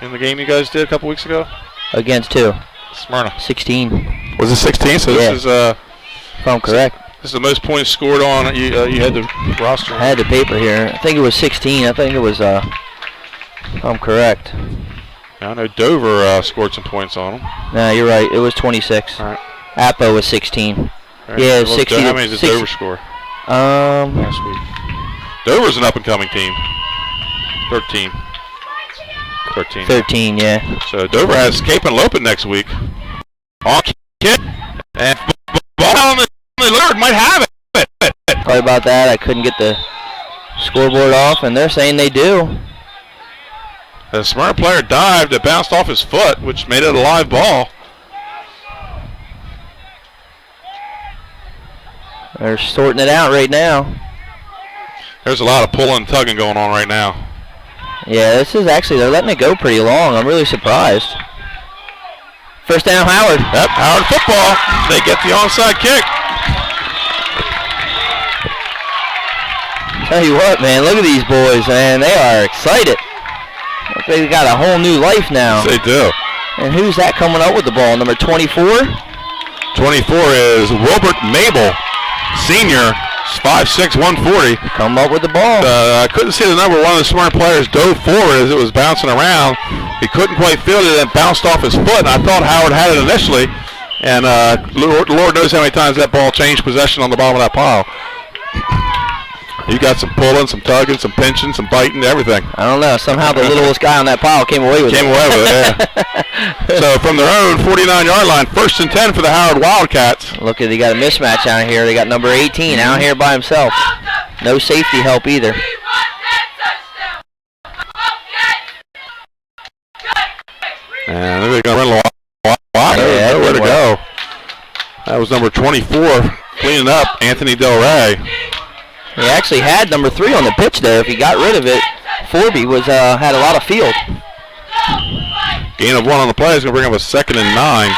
in the game you guys did a couple weeks ago? Against who? Smyrna. 16. Was it 16? So yeah. This is, if I'm correct. This is the most points scored on, you had the roster. I had the paper here. I think it was 16. I think it was, if I'm correct. I know Dover scored some points on them. No, you're right. It was 26. All right. Appo was 16. Right. Yeah, 16. How many did Dover score? Last week. Dover's an up-and-coming team. 13. 13, yeah. So Dover has Cape and Lopin next week. On kick. And ball on the Lillard might have it. Sorry about that. I couldn't get the scoreboard off, and they're saying they do. The Smyrna player dived. It bounced off his foot, which made it a live ball. They're sorting it out right now. There's a lot of pulling and tugging going on right now. Yeah, this is actually, they're letting it go pretty long. I'm really surprised. First down, Howard. Yep, Howard football. They get the onside kick. Tell you what, man, look at these boys, man. They are excited. They've got a whole new life now. Yes, they do. And who's that coming up with the ball? Number 24? 24 is Wilbert Mabel, senior, 5'6", 140. Come up with the ball. I couldn't see the number. One of the Smyrna players dove forward as it was bouncing around. He couldn't quite feel it and bounced off his foot. And I thought Howard had it initially. And Lord knows how many times that ball changed possession on the bottom of that pile. You got some pulling, some tugging, some pinching, some biting, everything. I don't know. Somehow the littlest guy on that pile came away with it. Yeah. So from their own 49-yard line, 1st and 10 for the Howard Wildcats. Look, they got a mismatch out here. They got number 18 out here by himself. No safety help either. And they're going to run a lot. Yeah, nowhere to go. That was number 24 cleaning up, Anthony Del Rey. He actually had number 3 on the pitch there. If he got rid of it, Forby was had a lot of field. Gain of 1 on the play is going to bring up a 2nd and 9.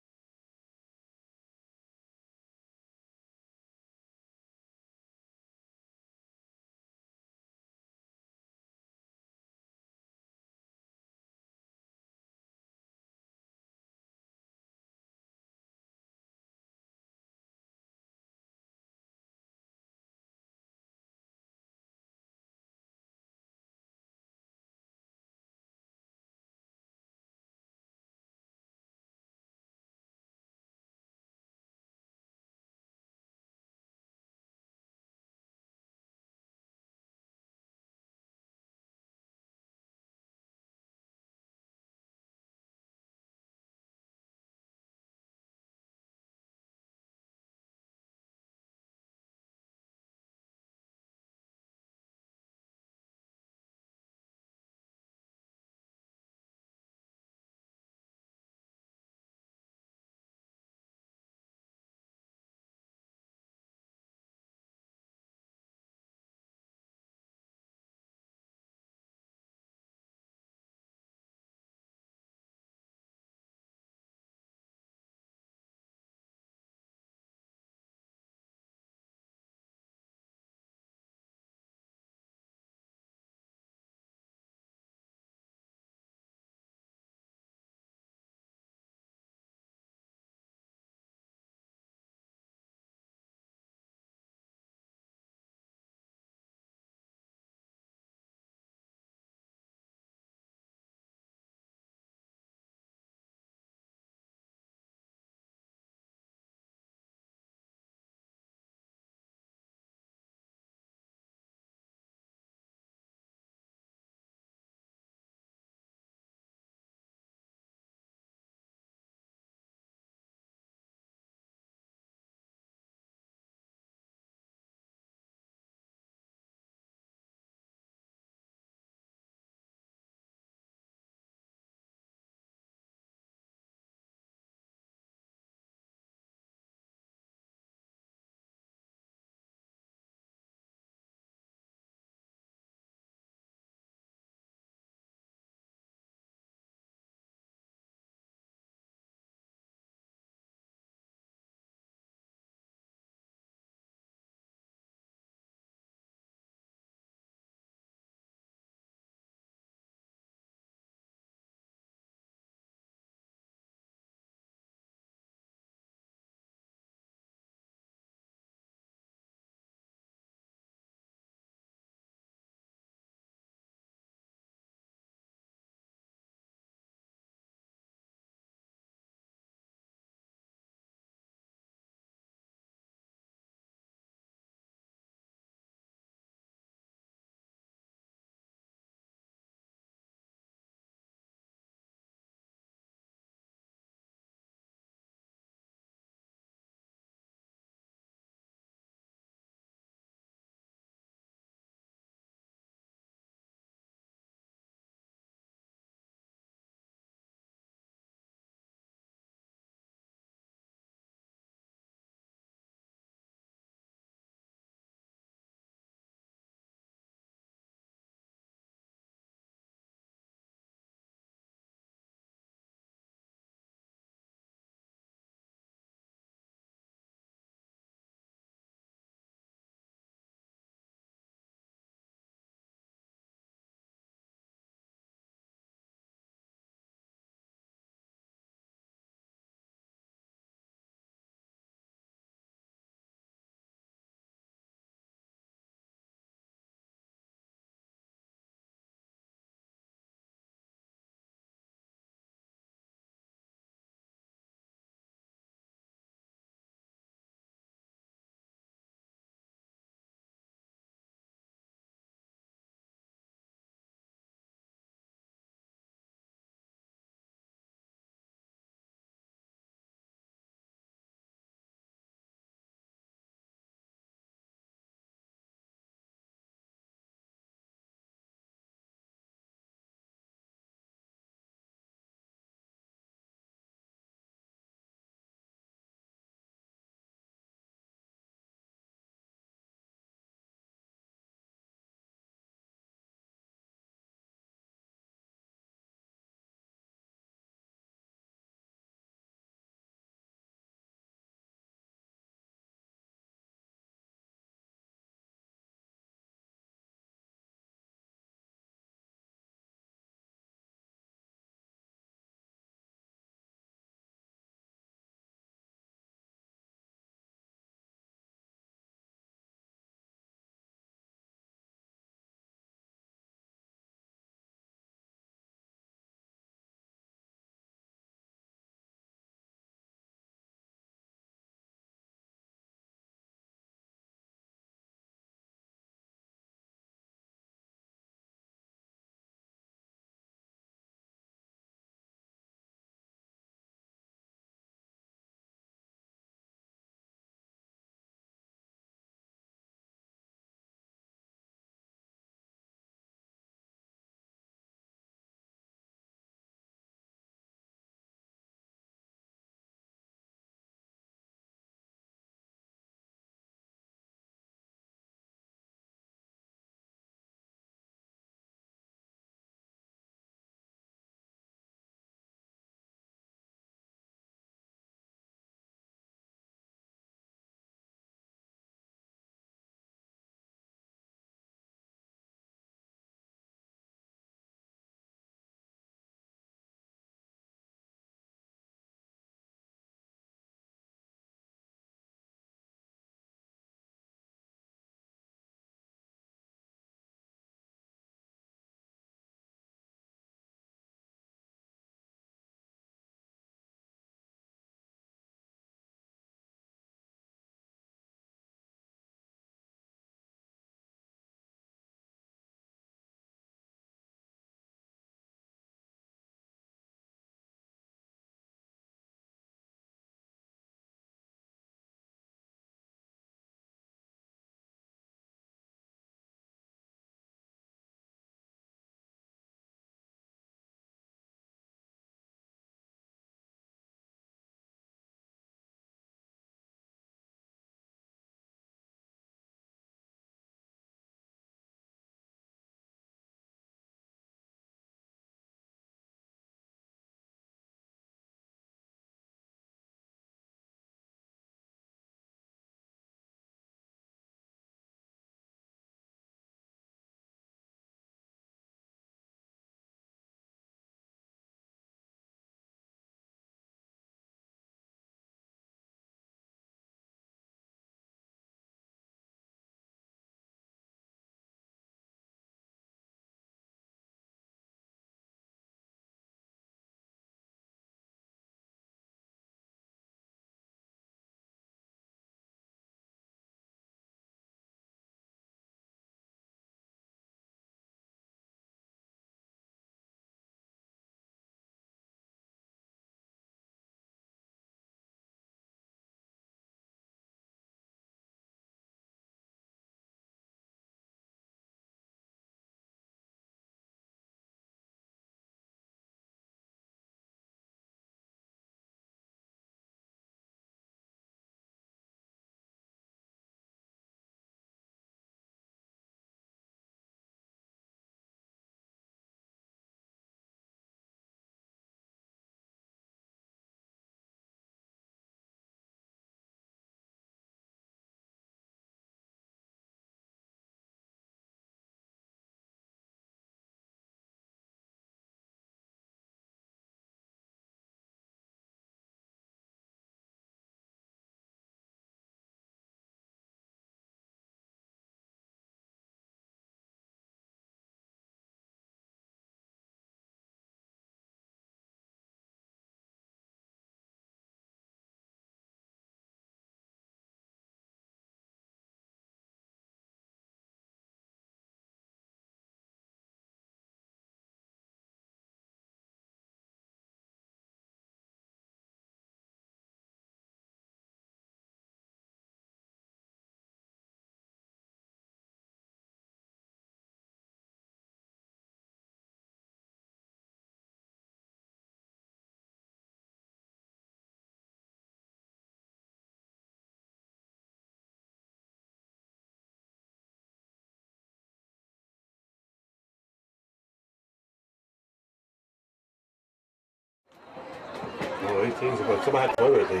18s, but somebody had to play with 18.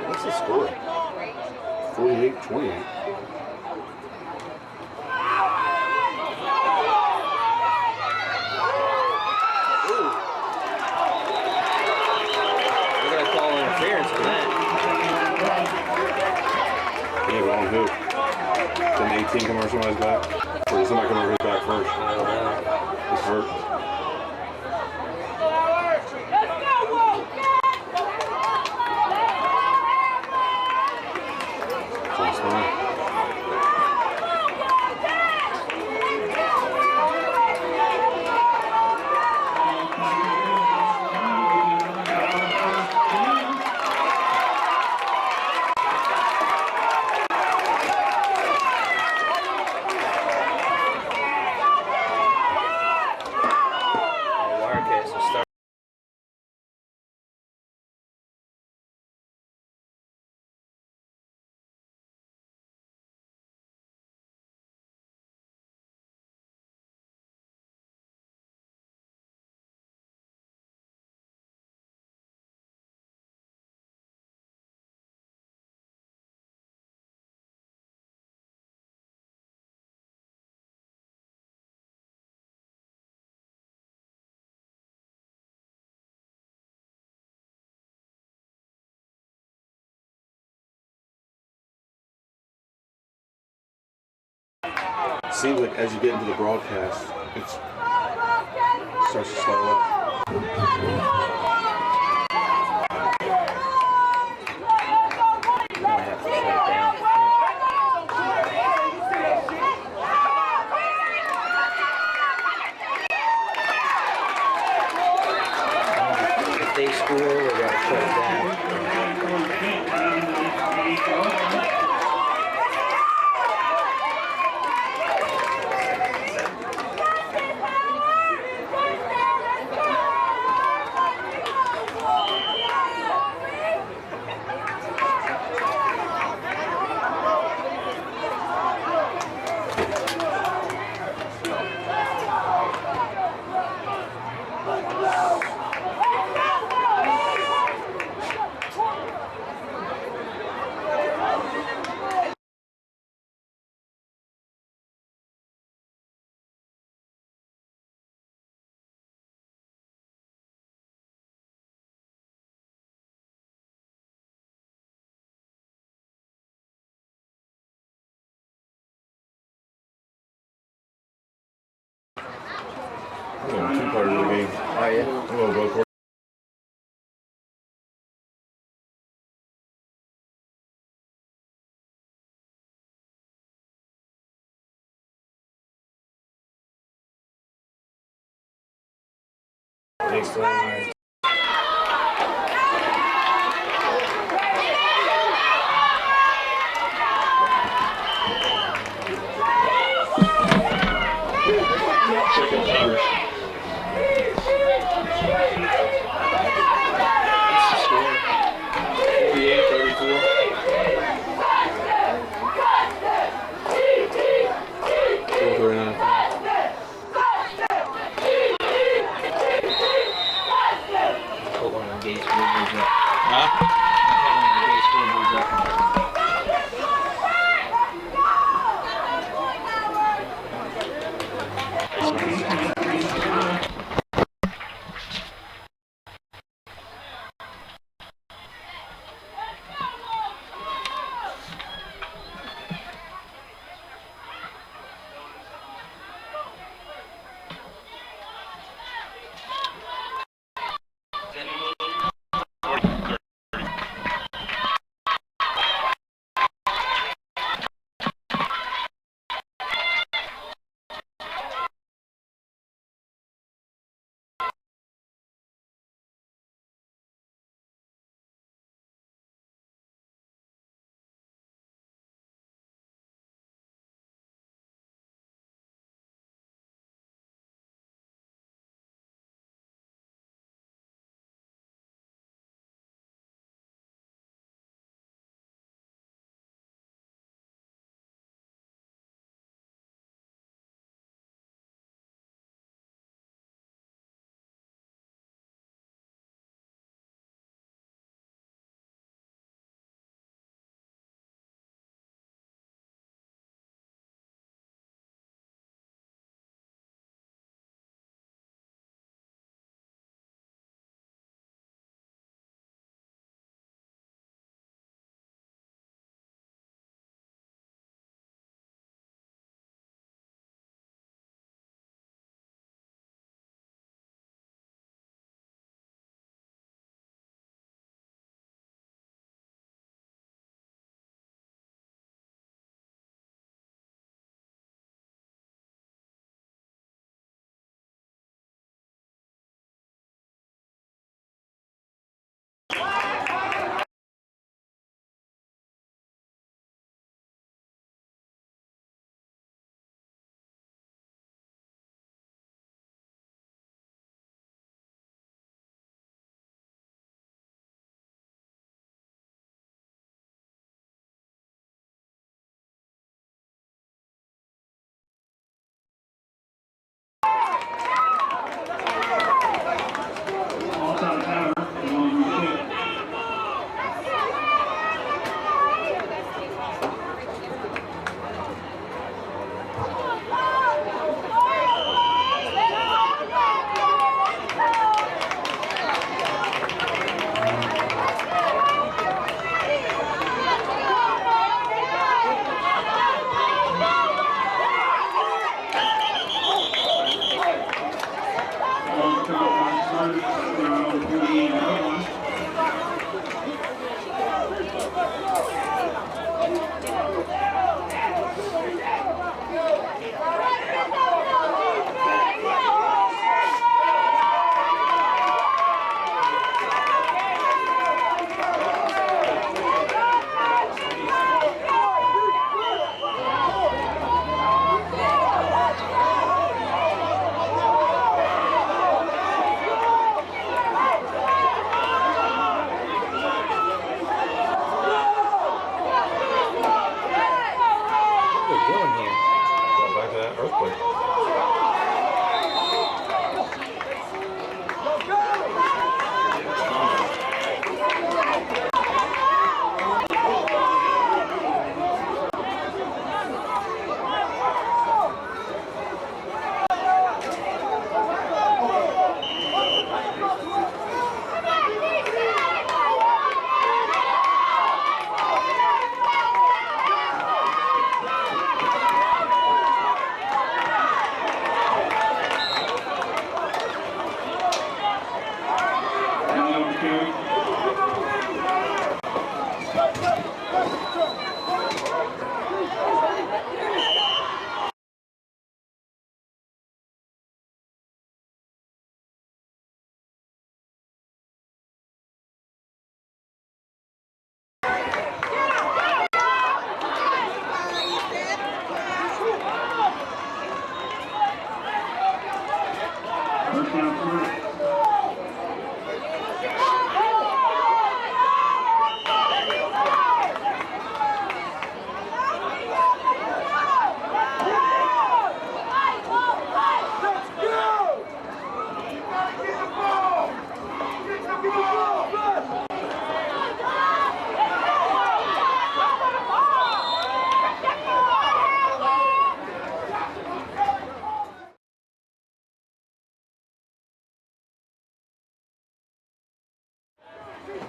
What's the score? 48-28. Who? Did an 18 come over somebody's back? Or did somebody come over his back first? He's hurt. Seems like as you get into the broadcast, it starts to slow up. If they score, we're going to shut it down. Two-part of the game. Oh, yeah? Hello, both. Thanks, Larry.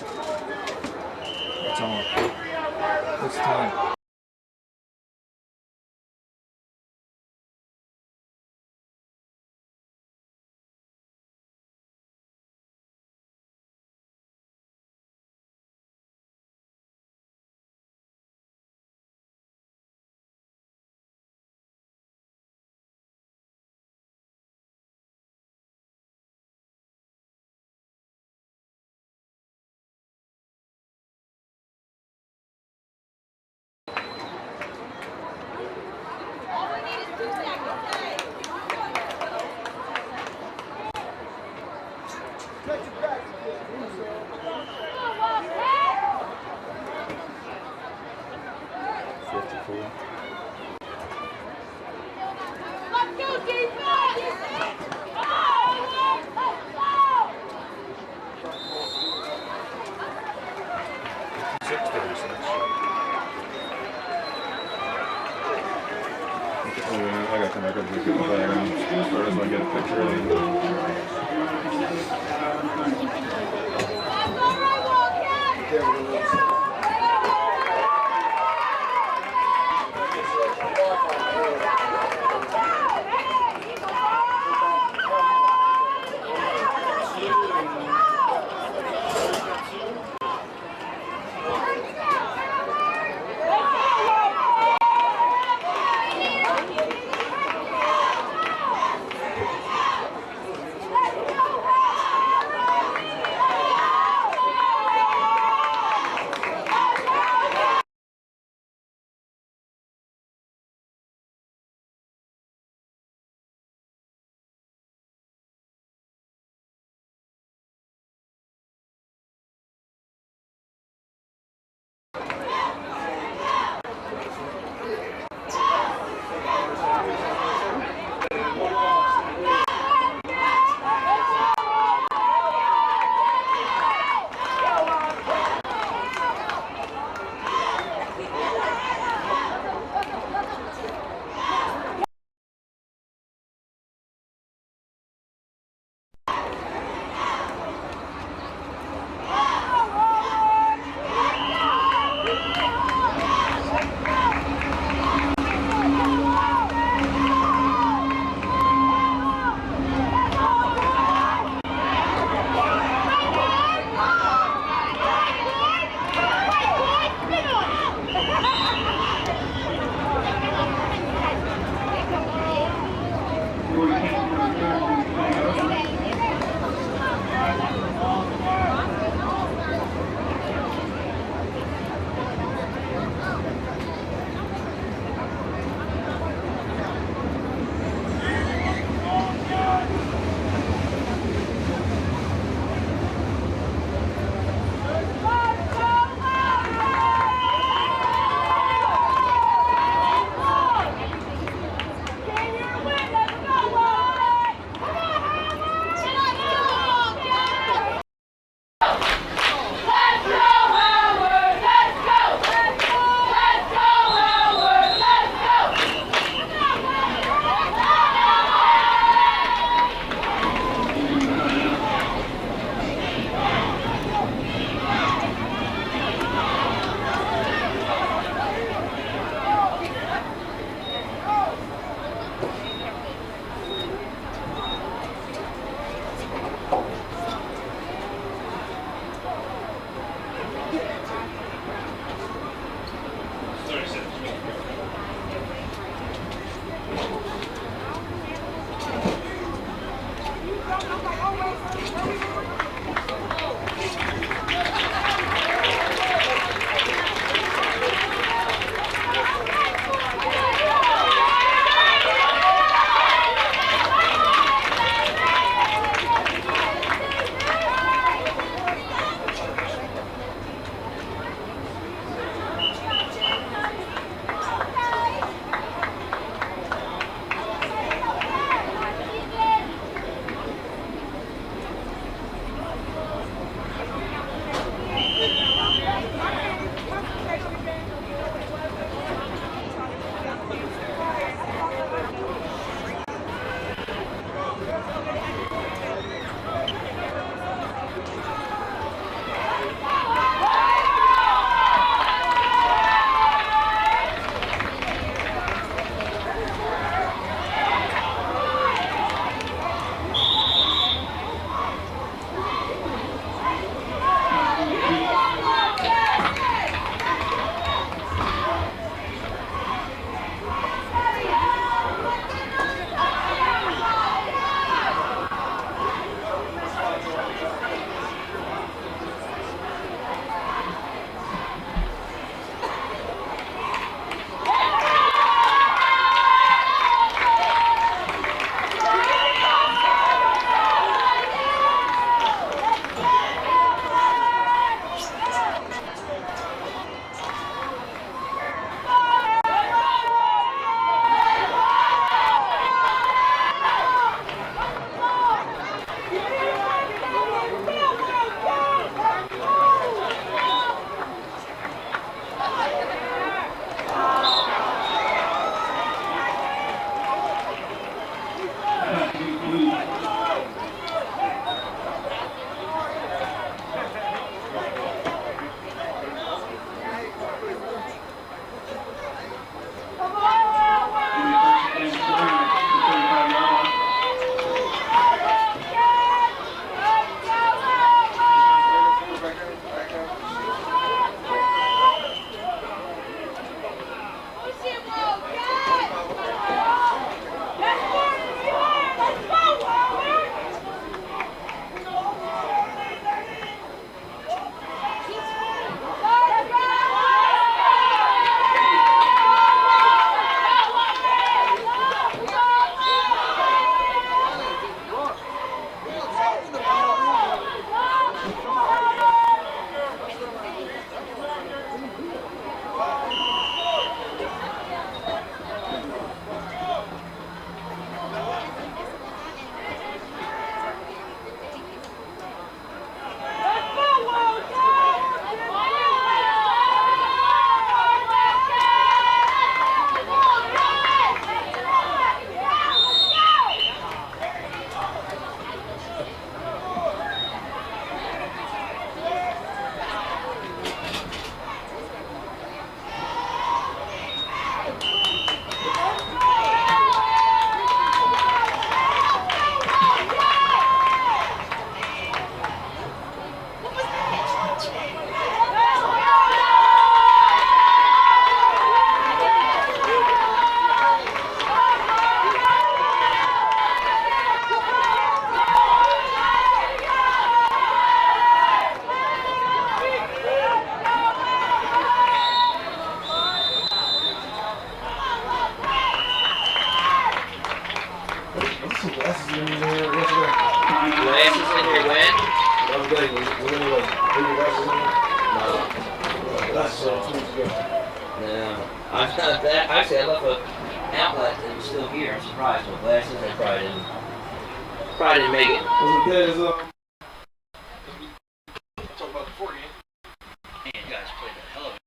It's on. What's the time? I gotta come back up and get my bag on. Or so I get a picture of Actually, I left an outlet that was still here. I'm surprised. With glasses, they probably didn't make it. Was it good as Talk about the 4 game. Man, you guys played the hell of it.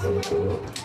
Thank you.